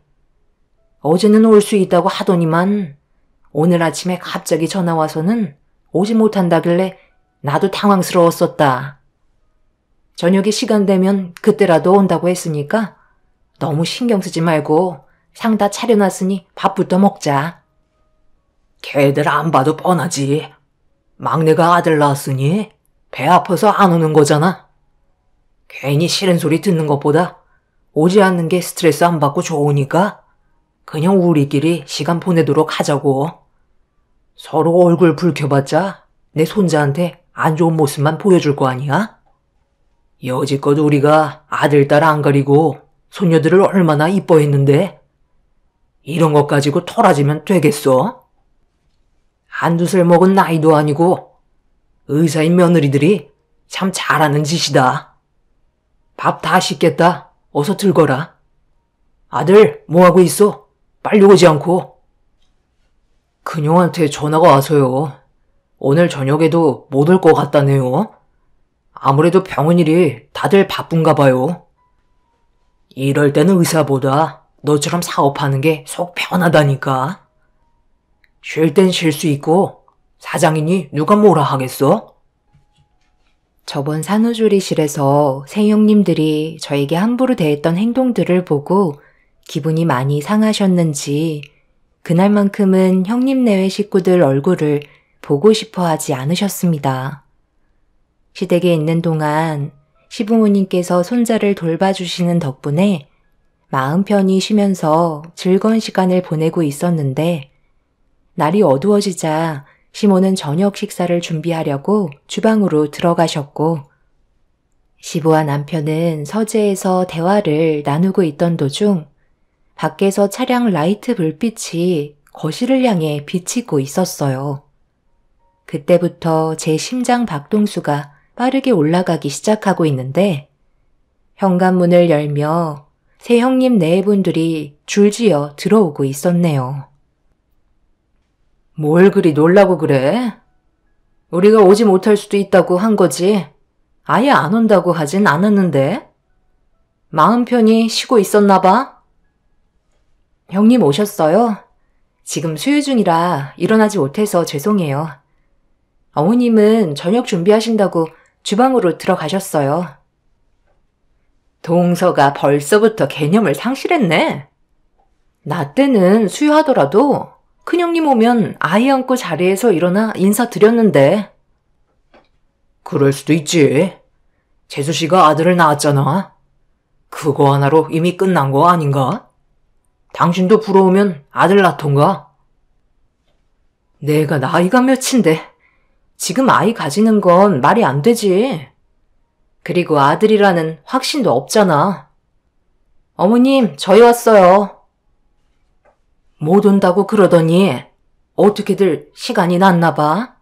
어제는 올 수 있다고 하더니만 오늘 아침에 갑자기 전화 와서는 오지 못한다길래 나도 당황스러웠었다. 저녁에 시간 되면 그때라도 온다고 했으니까 너무 신경 쓰지 말고 상 다 차려놨으니 밥부터 먹자. 걔들 안 봐도 뻔하지. 막내가 아들 낳았으니 배 아파서 안 오는 거잖아. 괜히 싫은 소리 듣는 것보다 오지 않는 게 스트레스 안 받고 좋으니까 그냥 우리끼리 시간 보내도록 하자고. 서로 얼굴 붉혀봤자 내 손자한테 안 좋은 모습만 보여줄 거 아니야? 여지껏 우리가 아들, 딸 안 가리고 손녀들을 얼마나 이뻐했는데 이런 것 가지고 토라지면 되겠어? 한두 살 먹은 나이도 아니고 의사인 며느리들이 참 잘하는 짓이다. 밥 다 식겠다. 어서 들거라. 아들, 뭐하고 있어? 빨리 오지 않고. 그녀한테 전화가 와서요. 오늘 저녁에도 못 올 것 같다네요. 아무래도 병원 일이 다들 바쁜가 봐요. 이럴 때는 의사보다 너처럼 사업하는 게 속 편하다니까. 쉴 땐 쉴 수 있고 사장이니 누가 뭐라 하겠어? 저번 산후조리실에서 새 형님들이 저에게 함부로 대했던 행동들을 보고 기분이 많이 상하셨는지 그날만큼은 형님 내외 식구들 얼굴을 보고 싶어 하지 않으셨습니다. 시댁에 있는 동안 시부모님께서 손자를 돌봐주시는 덕분에 마음 편히 쉬면서 즐거운 시간을 보내고 있었는데 날이 어두워지자 시모는 저녁 식사를 준비하려고 주방으로 들어가셨고 시부와 남편은 서재에서 대화를 나누고 있던 도중 밖에서 차량 라이트 불빛이 거실을 향해 비치고 있었어요. 그때부터 제 심장 박동수가 빠르게 올라가기 시작하고 있는데 현관문을 열며 새 형님 네 분들이 줄지어 들어오고 있었네요. 뭘 그리 놀라고 그래? 우리가 오지 못할 수도 있다고 한 거지. 아예 안 온다고 하진 않았는데. 마음 편히 쉬고 있었나 봐. 형님 오셨어요? 지금 수유 중이라 일어나지 못해서 죄송해요. 어머님은 저녁 준비하신다고 주방으로 들어가셨어요. 동서가 벌써부터 개념을 상실했네. 나 때는 수유하더라도 큰형님 오면 아이 안고 자리에서 일어나 인사드렸는데. 그럴 수도 있지. 재수 씨가 아들을 낳았잖아. 그거 하나로 이미 끝난 거 아닌가? 당신도 부러우면 아들 낳던가. 내가 나이가 몇인데 지금 아이 가지는 건 말이 안 되지. 그리고 아들이라는 확신도 없잖아. 어머님, 저희 왔어요. 못 온다고 그러더니 어떻게들 시간이 났나 봐.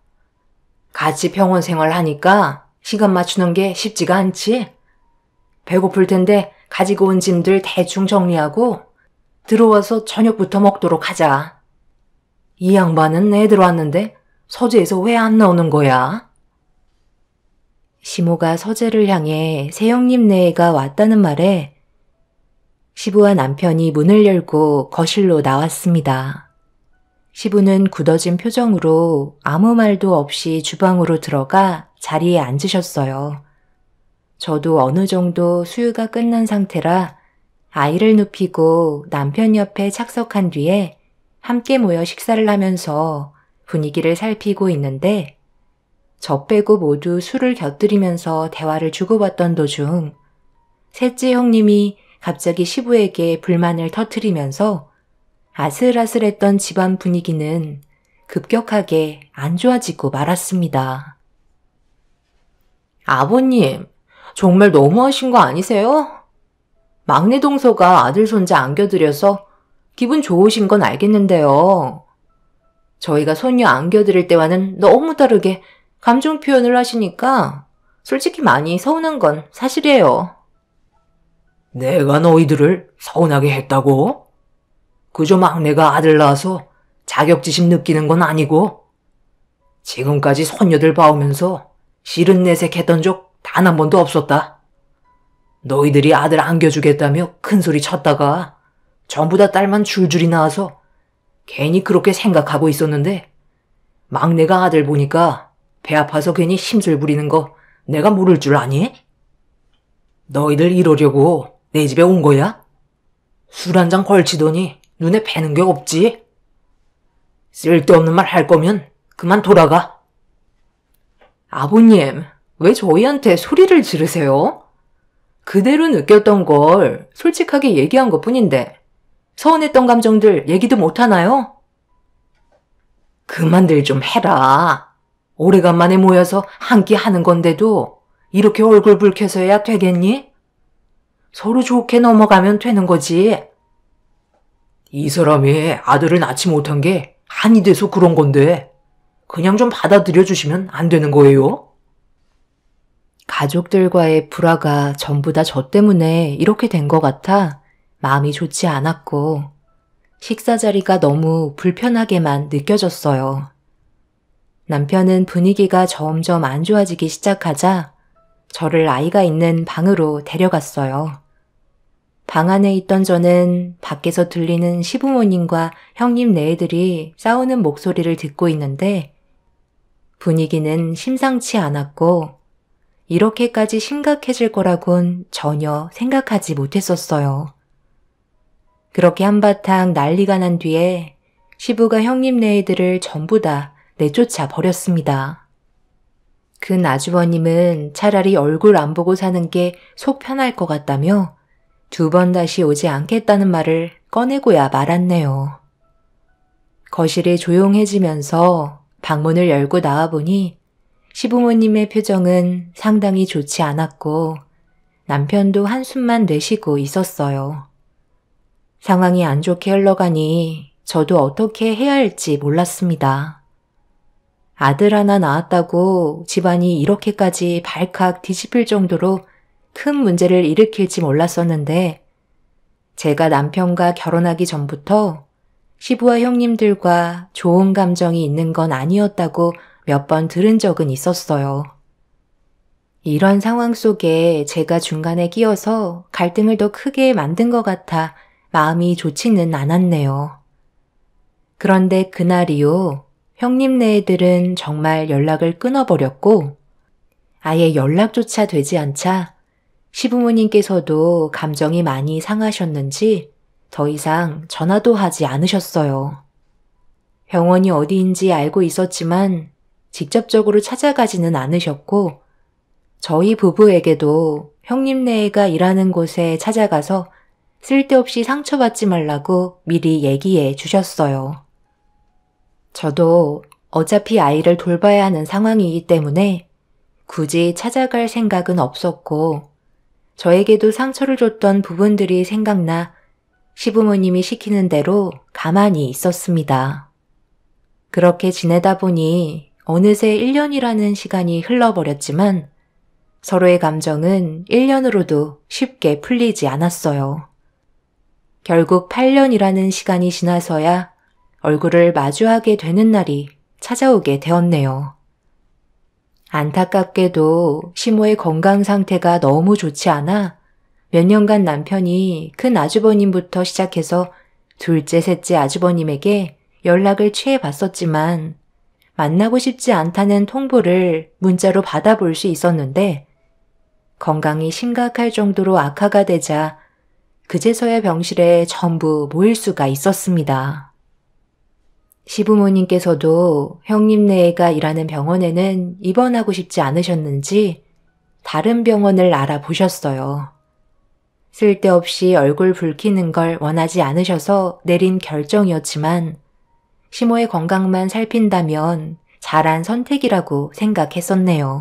같이 병원 생활하니까 시간 맞추는 게 쉽지가 않지. 배고플 텐데 가지고 온 짐들 대충 정리하고 들어와서 저녁부터 먹도록 하자. 이 양반은 애들 왔는데 서재에서 왜 안 나오는 거야? 시모가 서재를 향해 새형님 네가 왔다는 말에 시부와 남편이 문을 열고 거실로 나왔습니다. 시부는 굳어진 표정으로 아무 말도 없이 주방으로 들어가 자리에 앉으셨어요. 저도 어느 정도 수유가 끝난 상태라 아이를 눕히고 남편 옆에 착석한 뒤에 함께 모여 식사를 하면서 분위기를 살피고 있는데 저 빼고 모두 술을 곁들이면서 대화를 주고받던 도중 셋째 형님이 갑자기 시부에게 불만을 터뜨리면서 아슬아슬했던 집안 분위기는 급격하게 안 좋아지고 말았습니다. 아버님, 정말 너무하신 거 아니세요? 막내 동서가 아들 손자 안겨드려서 기분 좋으신 건 알겠는데요. 저희가 손녀 안겨드릴 때와는 너무 다르게 감정 표현을 하시니까 솔직히 많이 서운한 건 사실이에요. 내가 너희들을 서운하게 했다고? 그저 막내가 아들 낳아서 자격지심 느끼는 건 아니고 지금까지 손녀들 봐오면서 싫은 내색했던 적 단 한 번도 없었다. 너희들이 아들 안겨주겠다며 큰소리 쳤다가 전부 다 딸만 줄줄이 낳아서 괜히 그렇게 생각하고 있었는데 막내가 아들 보니까 배 아파서 괜히 심술 부리는 거 내가 모를 줄 아니? 너희들 이러려고 내 집에 온 거야? 술 한 잔 걸치더니 눈에 뵈는 게 없지? 쓸데없는 말 할 거면 그만 돌아가. 아버님, 왜 저희한테 소리를 지르세요? 그대로 느꼈던 걸 솔직하게 얘기한 것뿐인데 서운했던 감정들 얘기도 못하나요? 그만들 좀 해라. 오래간만에 모여서 한 끼 하는 건데도 이렇게 얼굴 붉혀서 해야 되겠니? 서로 좋게 넘어가면 되는 거지. 이 사람이 아들을 낳지 못한 게 한이 돼서 그런 건데 그냥 좀 받아들여 주시면 안 되는 거예요? 가족들과의 불화가 전부 다 저 때문에 이렇게 된 것 같아 마음이 좋지 않았고 식사 자리가 너무 불편하게만 느껴졌어요. 남편은 분위기가 점점 안 좋아지기 시작하자 저를 아이가 있는 방으로 데려갔어요. 방 안에 있던 저는 밖에서 들리는 시부모님과 형님 네들이 싸우는 목소리를 듣고 있는데 분위기는 심상치 않았고 이렇게까지 심각해질 거라곤 전혀 생각하지 못했었어요. 그렇게 한바탕 난리가 난 뒤에 시부가 형님 네들을 전부 다 내쫓아 버렸습니다. 큰 아주버님은 차라리 얼굴 안 보고 사는 게 속 편할 것 같다며 2번 다시 오지 않겠다는 말을 꺼내고야 말았네요. 거실이 조용해지면서 방문을 열고 나와보니 시부모님의 표정은 상당히 좋지 않았고 남편도 한숨만 내쉬고 있었어요. 상황이 안 좋게 흘러가니 저도 어떻게 해야 할지 몰랐습니다. 아들 하나 낳았다고 집안이 이렇게까지 발칵 뒤집힐 정도로 큰 문제를 일으킬지 몰랐었는데 제가 남편과 결혼하기 전부터 시부와 형님들과 좋은 감정이 있는 건 아니었다고 몇 번 들은 적은 있었어요. 이런 상황 속에 제가 중간에 끼어서 갈등을 더 크게 만든 것 같아 마음이 좋지는 않았네요. 그런데 그날 이후 형님네들은 정말 연락을 끊어버렸고 아예 연락조차 되지 않자 시부모님께서도 감정이 많이 상하셨는지 더 이상 전화도 하지 않으셨어요. 병원이 어디인지 알고 있었지만 직접적으로 찾아가지는 않으셨고 저희 부부에게도 형님네가 일하는 곳에 찾아가서 쓸데없이 상처받지 말라고 미리 얘기해 주셨어요. 저도 어차피 아이를 돌봐야 하는 상황이기 때문에 굳이 찾아갈 생각은 없었고 저에게도 상처를 줬던 부분들이 생각나 시부모님이 시키는 대로 가만히 있었습니다. 그렇게 지내다 보니 어느새 1년이라는 시간이 흘러버렸지만 서로의 감정은 1년으로도 쉽게 풀리지 않았어요. 결국 8년이라는 시간이 지나서야 얼굴을 마주하게 되는 날이 찾아오게 되었네요. 안타깝게도 시모의 건강 상태가 너무 좋지 않아 몇 년간 남편이 큰 아주버님부터 시작해서 둘째, 셋째 아주버님에게 연락을 취해봤었지만 만나고 싶지 않다는 통보를 문자로 받아볼 수 있었는데 건강이 심각할 정도로 악화가 되자 그제서야 병실에 전부 모일 수가 있었습니다. 시부모님께서도 형님네가 일하는 병원에는 입원하고 싶지 않으셨는지 다른 병원을 알아보셨어요. 쓸데없이 얼굴 붉히는 걸 원하지 않으셔서 내린 결정이었지만 시모의 건강만 살핀다면 잘한 선택이라고 생각했었네요.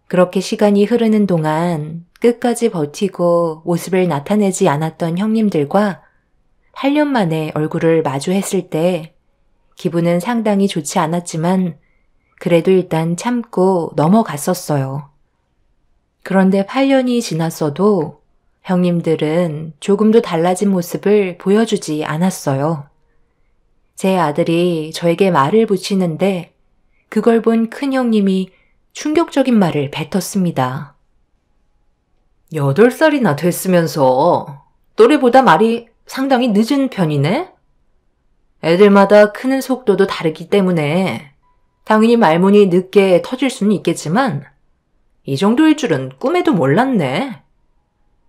그렇게 시간이 흐르는 동안 끝까지 버티고 모습을 나타내지 않았던 형님들과 8년 만에 얼굴을 마주했을 때 기분은 상당히 좋지 않았지만 그래도 일단 참고 넘어갔었어요. 그런데 8년이 지났어도 형님들은 조금도 달라진 모습을 보여주지 않았어요. 제 아들이 저에게 말을 붙이는데 그걸 본 큰형님이 충격적인 말을 뱉었습니다. 8살이나 됐으면서 또래보다 말이 상당히 늦은 편이네? 애들마다 크는 속도도 다르기 때문에 당연히 말문이 늦게 터질 수는 있겠지만 이 정도일 줄은 꿈에도 몰랐네.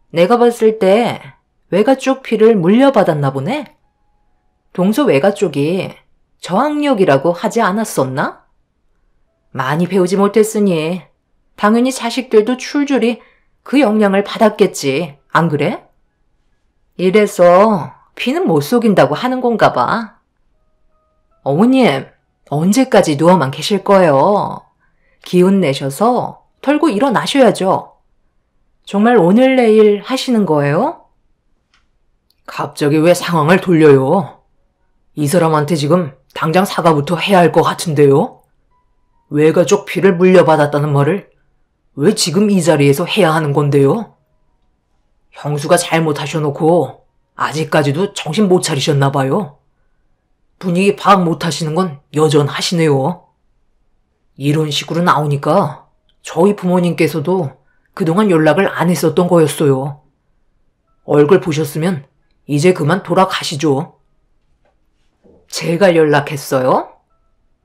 내가 봤을 때 외가 쪽 피를 물려받았나 보네. 동서 외가 쪽이 저항력이라고 하지 않았었나? 많이 배우지 못했으니 당연히 자식들도 출줄이 그 영향을 받았겠지. 안 그래? 이래서 피는 못 속인다고 하는 건가 봐. 어머님, 언제까지 누워만 계실 거예요? 기운 내셔서 털고 일어나셔야죠. 정말 오늘 내일 하시는 거예요? 갑자기 왜 상황을 돌려요? 이 사람한테 지금 당장 사과부터 해야 할 것 같은데요? 외가족 피를 물려받았다는 말을 왜 지금 이 자리에서 해야 하는 건데요? 형수가 잘못하셔놓고 아직까지도 정신 못 차리셨나 봐요. 분위기 파악 못하시는 건 여전하시네요. 이런 식으로 나오니까 저희 부모님께서도 그동안 연락을 안 했었던 거였어요. 얼굴 보셨으면 이제 그만 돌아가시죠. 제가 연락했어요?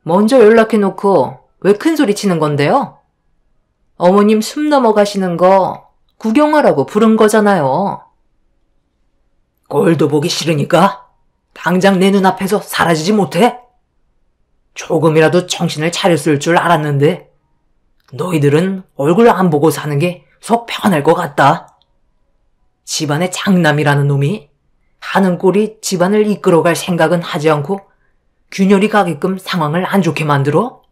먼저 연락해놓고 왜 큰소리 치는 건데요? 어머님 숨 넘어가시는 거 구경하라고 부른 거잖아요. 꼴도 보기 싫으니까 당장 내 눈앞에서 사라지지 못해? 조금이라도 정신을 차렸을 줄 알았는데 너희들은 얼굴 안 보고 사는 게 속 편할 것 같다. 집안의 장남이라는 놈이 하는 꼴이 집안을 이끌어갈 생각은 하지 않고 균열이 가게끔 상황을 안 좋게 만들어?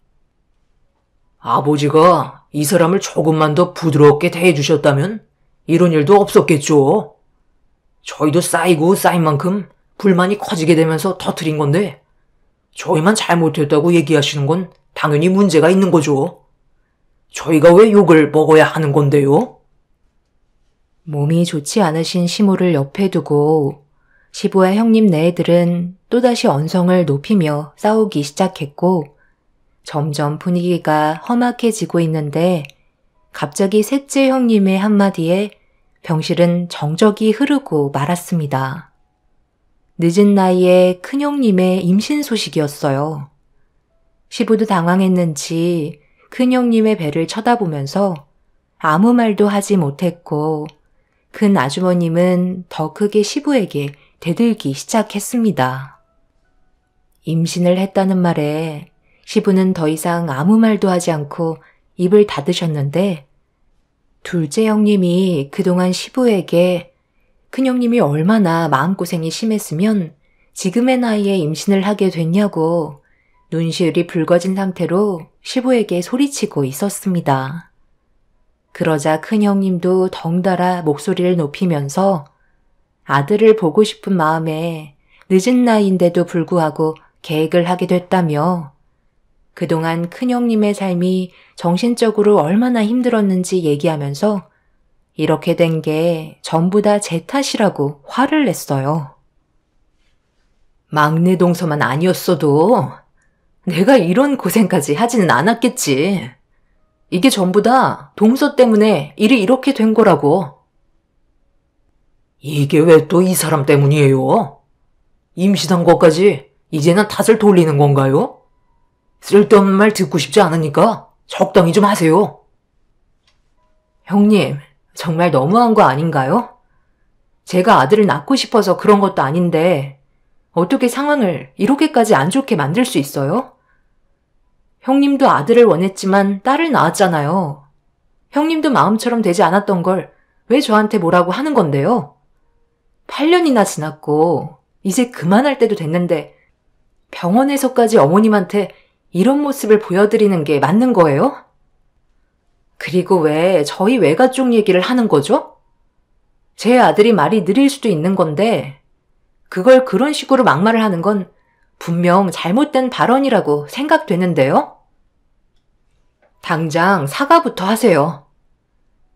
아버지가 이 사람을 조금만 더 부드럽게 대해주셨다면 이런 일도 없었겠죠. 저희도 쌓이고 쌓인 만큼 불만이 커지게 되면서 터뜨린 건데 저희만 잘못했다고 얘기하시는 건 당연히 문제가 있는 거죠. 저희가 왜 욕을 먹어야 하는 건데요? 몸이 좋지 않으신 시모를 옆에 두고 시부와 형님 네들은 또다시 언성을 높이며 싸우기 시작했고 점점 분위기가 험악해지고 있는데 갑자기 셋째 형님의 한마디에 병실은 정적이 흐르고 말았습니다. 늦은 나이에 큰형님의 임신 소식이었어요. 시부도 당황했는지 큰형님의 배를 쳐다보면서 아무 말도 하지 못했고 큰 아주머님은 더 크게 시부에게 대들기 시작했습니다. 임신을 했다는 말에 시부는 더 이상 아무 말도 하지 않고 입을 닫으셨는데 둘째 형님이 그동안 시부에게 큰형님이 얼마나 마음고생이 심했으면 지금의 나이에 임신을 하게 됐냐고 눈시울이 붉어진 상태로 시부에게 소리치고 있었습니다. 그러자 큰형님도 덩달아 목소리를 높이면서 아들을 보고 싶은 마음에 늦은 나이인데도 불구하고 계획을 하게 됐다며 그동안 큰형님의 삶이 정신적으로 얼마나 힘들었는지 얘기하면서 이렇게 된 게 전부 다 제 탓이라고 화를 냈어요. 막내 동서만 아니었어도 내가 이런 고생까지 하지는 않았겠지. 이게 전부 다 동서 때문에 일이 이렇게 된 거라고. 이게 왜 또 이 사람 때문이에요? 임신한 것까지 이제는 탓을 돌리는 건가요? 쓸데없는 말 듣고 싶지 않으니까 적당히 좀 하세요. 형님, 정말 너무한 거 아닌가요? 제가 아들을 낳고 싶어서 그런 것도 아닌데 어떻게 상황을 이렇게까지 안 좋게 만들 수 있어요? 형님도 아들을 원했지만 딸을 낳았잖아요. 형님도 마음처럼 되지 않았던 걸 왜 저한테 뭐라고 하는 건데요? 8년이나 지났고 이제 그만할 때도 됐는데 병원에서까지 어머님한테 이런 모습을 보여드리는 게 맞는 거예요? 그리고 왜 저희 외가 쪽 얘기를 하는 거죠? 제 아들이 말이 느릴 수도 있는 건데 그걸 그런 식으로 막말을 하는 건 분명 잘못된 발언이라고 생각되는데요? 당장 사과부터 하세요.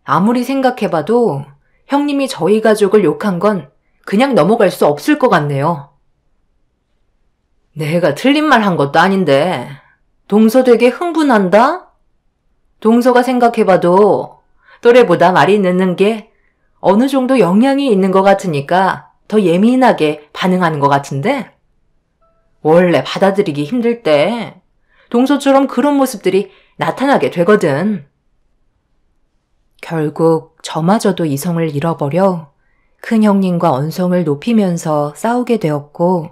아무리 생각해봐도 형님이 저희 가족을 욕한 건 그냥 넘어갈 수 없을 것 같네요. 내가 틀린 말 한 것도 아닌데 동서 되게 흥분한다? 동서가 생각해봐도 또래보다 말이 늦는 게 어느 정도 영향이 있는 것 같으니까 더 예민하게 반응하는 것 같은데 원래 받아들이기 힘들 때 동서처럼 그런 모습들이 나타나게 되거든. 결국 저마저도 이성을 잃어버려 큰형님과 언성을 높이면서 싸우게 되었고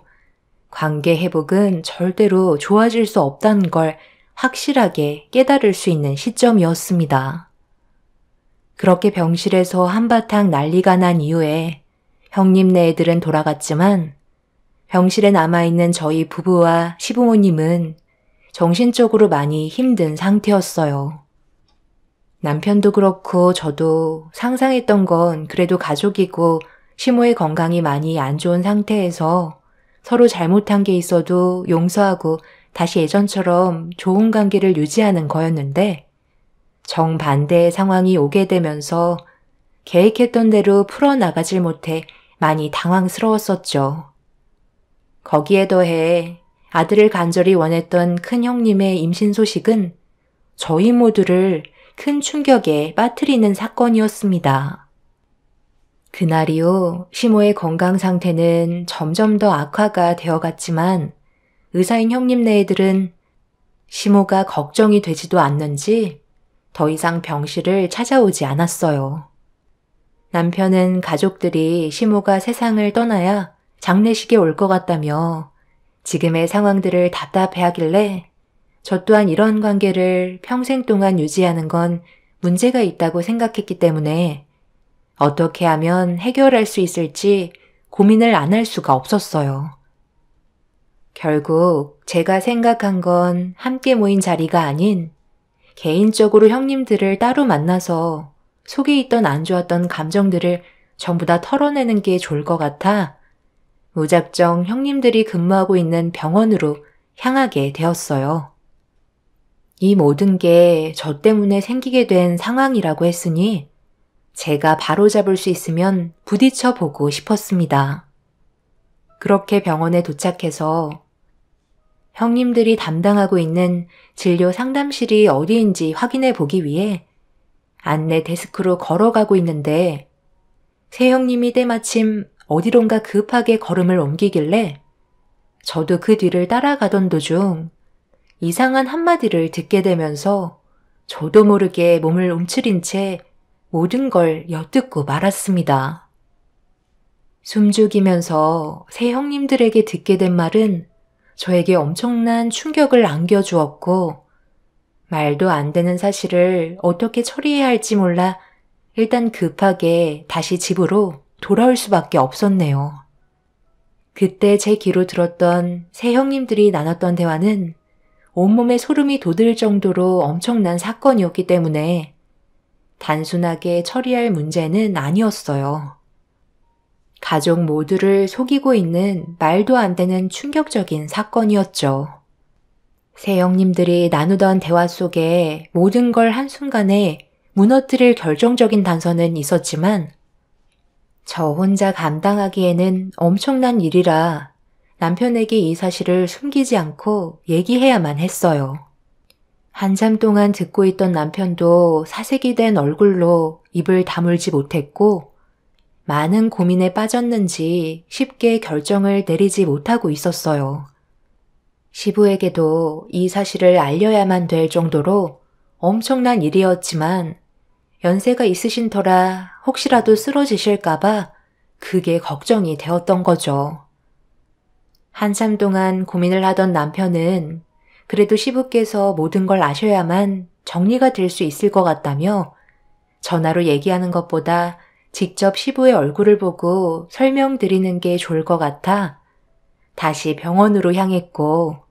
관계 회복은 절대로 좋아질 수 없다는 걸 확실하게 깨달을 수 있는 시점이었습니다. 그렇게 병실에서 한바탕 난리가 난 이후에 형님네 애들은 돌아갔지만 병실에 남아있는 저희 부부와 시부모님은 정신적으로 많이 힘든 상태였어요. 남편도 그렇고 저도 상상했던 건 그래도 가족이고 시모의 건강이 많이 안 좋은 상태에서 서로 잘못한 게 있어도 용서하고 다시 예전처럼 좋은 관계를 유지하는 거였는데 정반대의 상황이 오게 되면서 계획했던 대로 풀어나가질 못해 많이 당황스러웠었죠. 거기에 더해 아들을 간절히 원했던 큰형님의 임신 소식은 저희 모두를 큰 충격에 빠뜨리는 사건이었습니다. 그날 이후 시모의 건강 상태는 점점 더 악화가 되어갔지만 의사인 형님네들은 시모가 걱정이 되지도 않는지 더 이상 병실을 찾아오지 않았어요. 남편은 가족들이 시모가 세상을 떠나야 장례식에 올 것 같다며 지금의 상황들을 답답해하길래 저 또한 이런 관계를 평생 동안 유지하는 건 문제가 있다고 생각했기 때문에 어떻게 하면 해결할 수 있을지 고민을 안 할 수가 없었어요. 결국 제가 생각한 건 함께 모인 자리가 아닌 개인적으로 형님들을 따로 만나서 속에 있던 안 좋았던 감정들을 전부 다 털어내는 게 좋을 것 같아 무작정 형님들이 근무하고 있는 병원으로 향하게 되었어요. 이 모든 게 저 때문에 생기게 된 상황이라고 했으니 제가 바로잡을 수 있으면 부딪혀 보고 싶었습니다. 그렇게 병원에 도착해서 형님들이 담당하고 있는 진료 상담실이 어디인지 확인해 보기 위해 안내 데스크로 걸어가고 있는데 새 형님이 때마침 어디론가 급하게 걸음을 옮기길래 저도 그 뒤를 따라가던 도중 이상한 한마디를 듣게 되면서 저도 모르게 몸을 움츠린 채 모든 걸 엿듣고 말았습니다. 숨죽이면서 새 형님들에게 듣게 된 말은 저에게 엄청난 충격을 안겨주었고 말도 안 되는 사실을 어떻게 처리해야 할지 몰라 일단 급하게 다시 집으로 돌아올 수밖에 없었네요. 그때 제 귀로 들었던 새 형님들이 나눴던 대화는 온몸에 소름이 돋을 정도로 엄청난 사건이었기 때문에 단순하게 처리할 문제는 아니었어요. 가족 모두를 속이고 있는 말도 안 되는 충격적인 사건이었죠. 새 형님들이 나누던 대화 속에 모든 걸 한순간에 무너뜨릴 결정적인 단서는 있었지만 저 혼자 감당하기에는 엄청난 일이라 남편에게 이 사실을 숨기지 않고 얘기해야만 했어요. 한참 동안 듣고 있던 남편도 사색이 된 얼굴로 입을 다물지 못했고 많은 고민에 빠졌는지 쉽게 결정을 내리지 못하고 있었어요. 시부에게도 이 사실을 알려야만 될 정도로 엄청난 일이었지만 연세가 있으신 터라 혹시라도 쓰러지실까봐 그게 걱정이 되었던 거죠. 한참 동안 고민을 하던 남편은 그래도 시부께서 모든 걸 아셔야만 정리가 될 수 있을 것 같다며 전화로 얘기하는 것보다 직접 시부의 얼굴을 보고 설명드리는 게 좋을 것 같아 다시 병원으로 향했고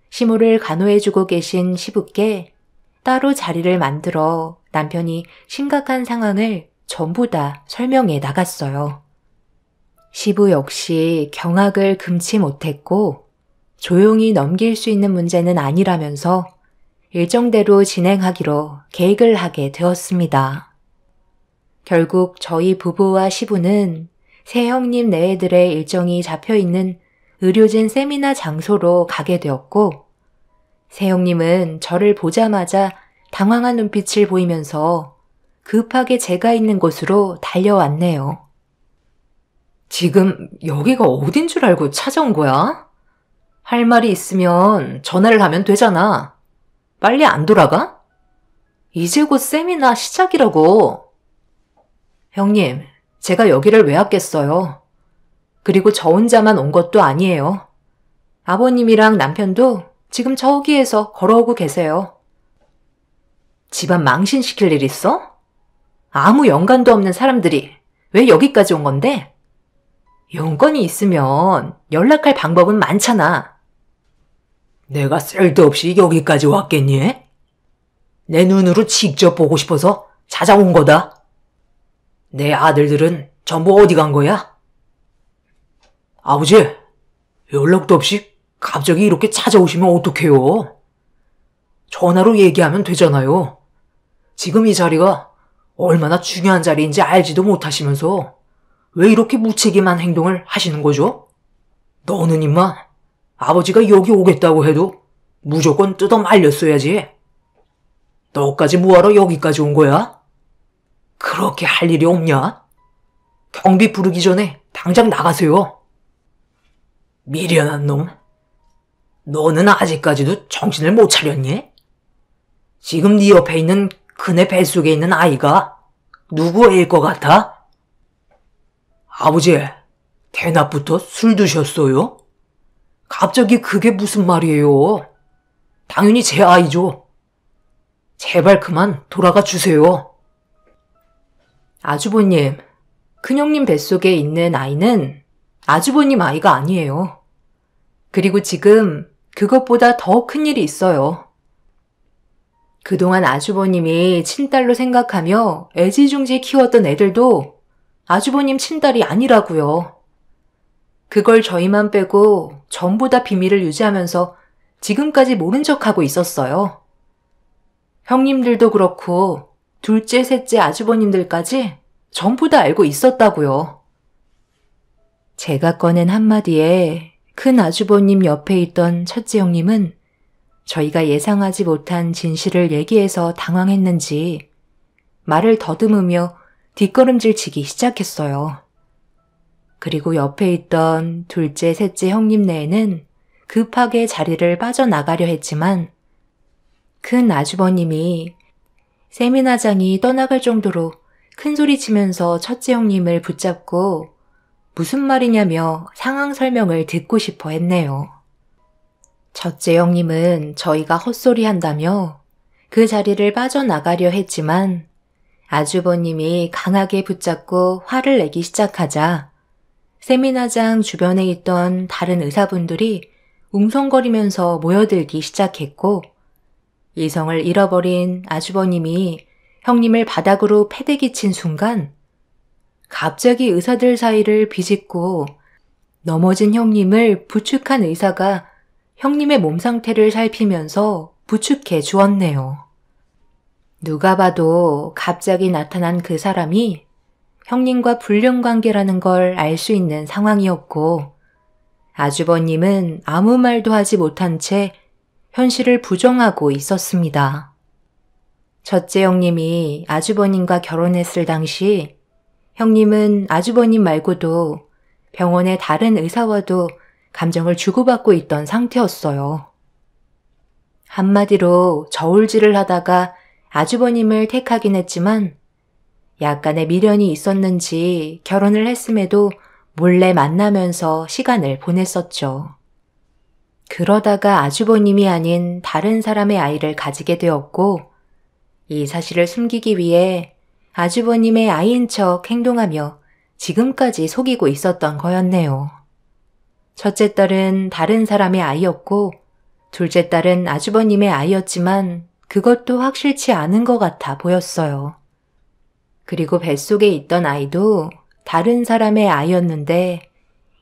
시모를 간호해주고 계신 시부께 따로 자리를 만들어 남편이 심각한 상황을 전부 다 설명해 나갔어요. 시부 역시 경악을 금치 못했고 조용히 넘길 수 있는 문제는 아니라면서 일정대로 진행하기로 계획을 하게 되었습니다. 결국 저희 부부와 시부는 새 형님 네애들의 일정이 잡혀있는 의료진 세미나 장소로 가게 되었고 새 형님은 저를 보자마자 당황한 눈빛을 보이면서 급하게 제가 있는 곳으로 달려왔네요. 지금 여기가 어딘 줄 알고 찾아온 거야? 할 말이 있으면 전화를 하면 되잖아. 빨리 안 돌아가? 이제 곧 세미나 시작이라고. 형님, 제가 여기를 왜 왔겠어요? 그리고 저 혼자만 온 것도 아니에요. 아버님이랑 남편도 지금 저기에서 걸어오고 계세요. 집안 망신시킬 일 있어? 아무 연관도 없는 사람들이 왜 여기까지 온 건데? 연건이 있으면 연락할 방법은 많잖아. 내가 쓸데없이 여기까지 왔겠니? 내 눈으로 직접 보고 싶어서 찾아온 거다. 내 아들들은 전부 어디 간 거야? 아버지, 연락도 없이 갑자기 이렇게 찾아오시면 어떡해요? 전화로 얘기하면 되잖아요. 지금 이 자리가 얼마나 중요한 자리인지 알지도 못하시면서 왜 이렇게 무책임한 행동을 하시는 거죠? 너는 임마 아버지가 여기 오겠다고 해도 무조건 뜯어 말렸어야지. 너까지 뭐하러 여기까지 온 거야? 그렇게 할 일이 없냐? 경비 부르기 전에 당장 나가세요. 미련한 놈. 너는 아직까지도 정신을 못 차렸니? 지금 네 옆에 있는 그네 뱃속에 있는 아이가 누구 애일 것 같아? 아버지, 대낮부터 술 드셨어요? 갑자기 그게 무슨 말이에요? 당연히 제 아이죠. 제발 그만 돌아가 주세요. 아주버님, 큰형님 뱃속에 있는 아이는 아주버님 아이가 아니에요. 그리고 지금 그것보다 더 큰 일이 있어요. 그동안 아주버님이 친딸로 생각하며 애지중지 키웠던 애들도 아주버님 친딸이 아니라고요. 그걸 저희만 빼고 전부 다 비밀을 유지하면서 지금까지 모른 척하고 있었어요. 형님들도 그렇고 둘째, 셋째 아주버님들까지 전부 다 알고 있었다고요. 제가 꺼낸 한마디에 큰 아주버님 옆에 있던 첫째 형님은 저희가 예상하지 못한 진실을 얘기해서 당황했는지 말을 더듬으며 뒷걸음질 치기 시작했어요. 그리고 옆에 있던 둘째, 셋째 형님네에는 급하게 자리를 빠져나가려 했지만 큰 아주버님이 세미나장이 떠나갈 정도로 큰소리 치면서 첫째 형님을 붙잡고 무슨 말이냐며 상황 설명을 듣고 싶어 했네요. 첫째 형님은 저희가 헛소리 한다며 그 자리를 빠져나가려 했지만 아주버님이 강하게 붙잡고 화를 내기 시작하자 세미나장 주변에 있던 다른 의사분들이 웅성거리면서 모여들기 시작했고 이성을 잃어버린 아주버님이 형님을 바닥으로 패대기 친 순간 갑자기 의사들 사이를 비집고 넘어진 형님을 부축한 의사가 형님의 몸 상태를 살피면서 부축해 주었네요. 누가 봐도 갑자기 나타난 그 사람이 형님과 불륜관계라는 걸 알 수 있는 상황이었고 아주버님은 아무 말도 하지 못한 채 현실을 부정하고 있었습니다. 첫째 형님이 아주버님과 결혼했을 당시 형님은 아주버님 말고도 병원의 다른 의사와도 감정을 주고받고 있던 상태였어요. 한마디로 저울질을 하다가 아주버님을 택하긴 했지만 약간의 미련이 있었는지 결혼을 했음에도 몰래 만나면서 시간을 보냈었죠. 그러다가 아주버님이 아닌 다른 사람의 아이를 가지게 되었고 이 사실을 숨기기 위해 아주버님의 아이인 척 행동하며 지금까지 속이고 있었던 거였네요. 첫째 딸은 다른 사람의 아이였고 둘째 딸은 아주버님의 아이였지만 그것도 확실치 않은 것 같아 보였어요. 그리고 뱃속에 있던 아이도 다른 사람의 아이였는데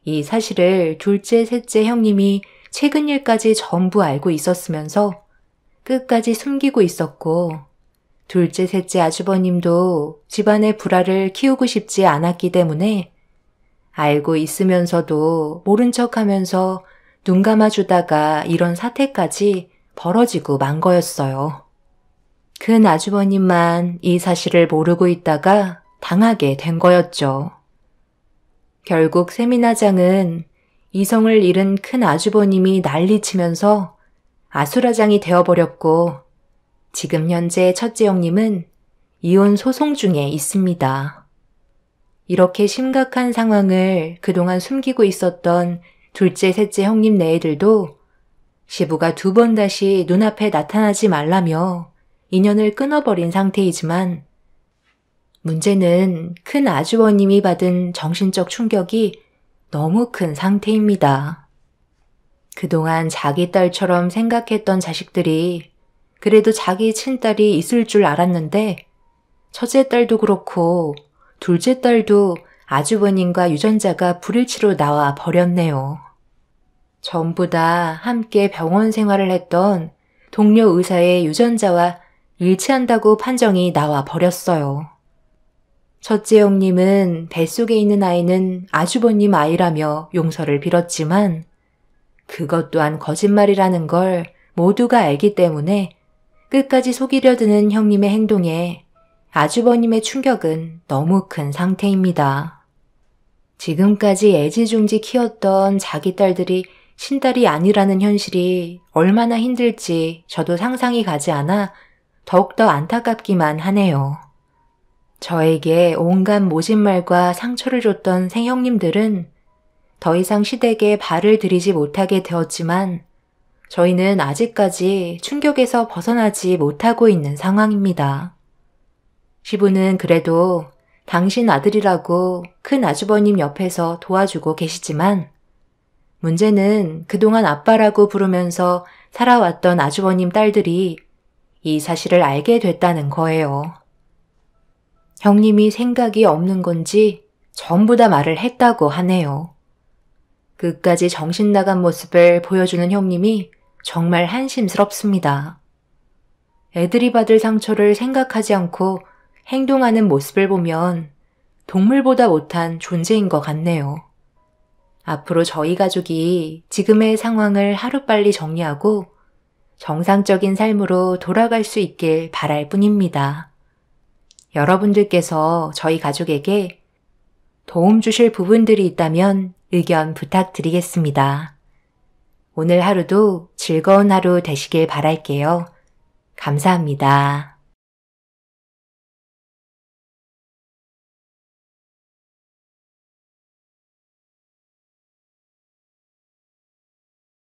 이 사실을 둘째, 셋째 형님이 최근 일까지 전부 알고 있었으면서 끝까지 숨기고 있었고 둘째, 셋째 아주버님도 집안의 불화를 키우고 싶지 않았기 때문에 알고 있으면서도 모른 척하면서 눈 감아주다가 이런 사태까지 벌어지고 만 거였어요. 큰 아주버님만 이 사실을 모르고 있다가 당하게 된 거였죠. 결국 세미나장은 이성을 잃은 큰 아주버님이 난리치면서 아수라장이 되어버렸고 지금 현재 첫째 형님은 이혼 소송 중에 있습니다. 이렇게 심각한 상황을 그동안 숨기고 있었던 둘째, 셋째 형님 네애들도 시부가 2번 다시 눈앞에 나타나지 말라며 인연을 끊어버린 상태이지만 문제는 큰 아주버님이 받은 정신적 충격이 너무 큰 상태입니다. 그동안 자기 딸처럼 생각했던 자식들이 그래도 자기 친딸이 있을 줄 알았는데 첫째 딸도 그렇고 둘째 딸도 아주버님과 유전자가 불일치로 나와 버렸네요. 전부 다 함께 병원 생활을 했던 동료 의사의 유전자와 일치한다고 판정이 나와 버렸어요. 첫째 형님은 뱃속에 있는 아이는 아주버님 아이라며 용서를 빌었지만 그것 또한 거짓말이라는 걸 모두가 알기 때문에 끝까지 속이려 드는 형님의 행동에 아주버님의 충격은 너무 큰 상태입니다. 지금까지 애지중지 키웠던 자기 딸들이 친딸이 아니라는 현실이 얼마나 힘들지 저도 상상이 가지 않아 더욱더 안타깝기만 하네요. 저에게 온갖 모진말과 상처를 줬던 생형님들은 더 이상 시댁에 발을 들이지 못하게 되었지만 저희는 아직까지 충격에서 벗어나지 못하고 있는 상황입니다. 시부는 그래도 당신 아들이라고 큰 아주버님 옆에서 도와주고 계시지만 문제는 그동안 아빠라고 부르면서 살아왔던 아주버님 딸들이 이 사실을 알게 됐다는 거예요. 형님이 생각이 없는 건지 전부 다 말을 했다고 하네요. 끝까지 정신 나간 모습을 보여주는 형님이 정말 한심스럽습니다. 애들이 받을 상처를 생각하지 않고 행동하는 모습을 보면 동물보다 못한 존재인 것 같네요. 앞으로 저희 가족이 지금의 상황을 하루빨리 정리하고 정상적인 삶으로 돌아갈 수 있길 바랄 뿐입니다. 여러분들께서 저희 가족에게 도움 주실 부분들이 있다면 의견 부탁드리겠습니다. 오늘 하루도 즐거운 하루 되시길 바랄게요. 감사합니다.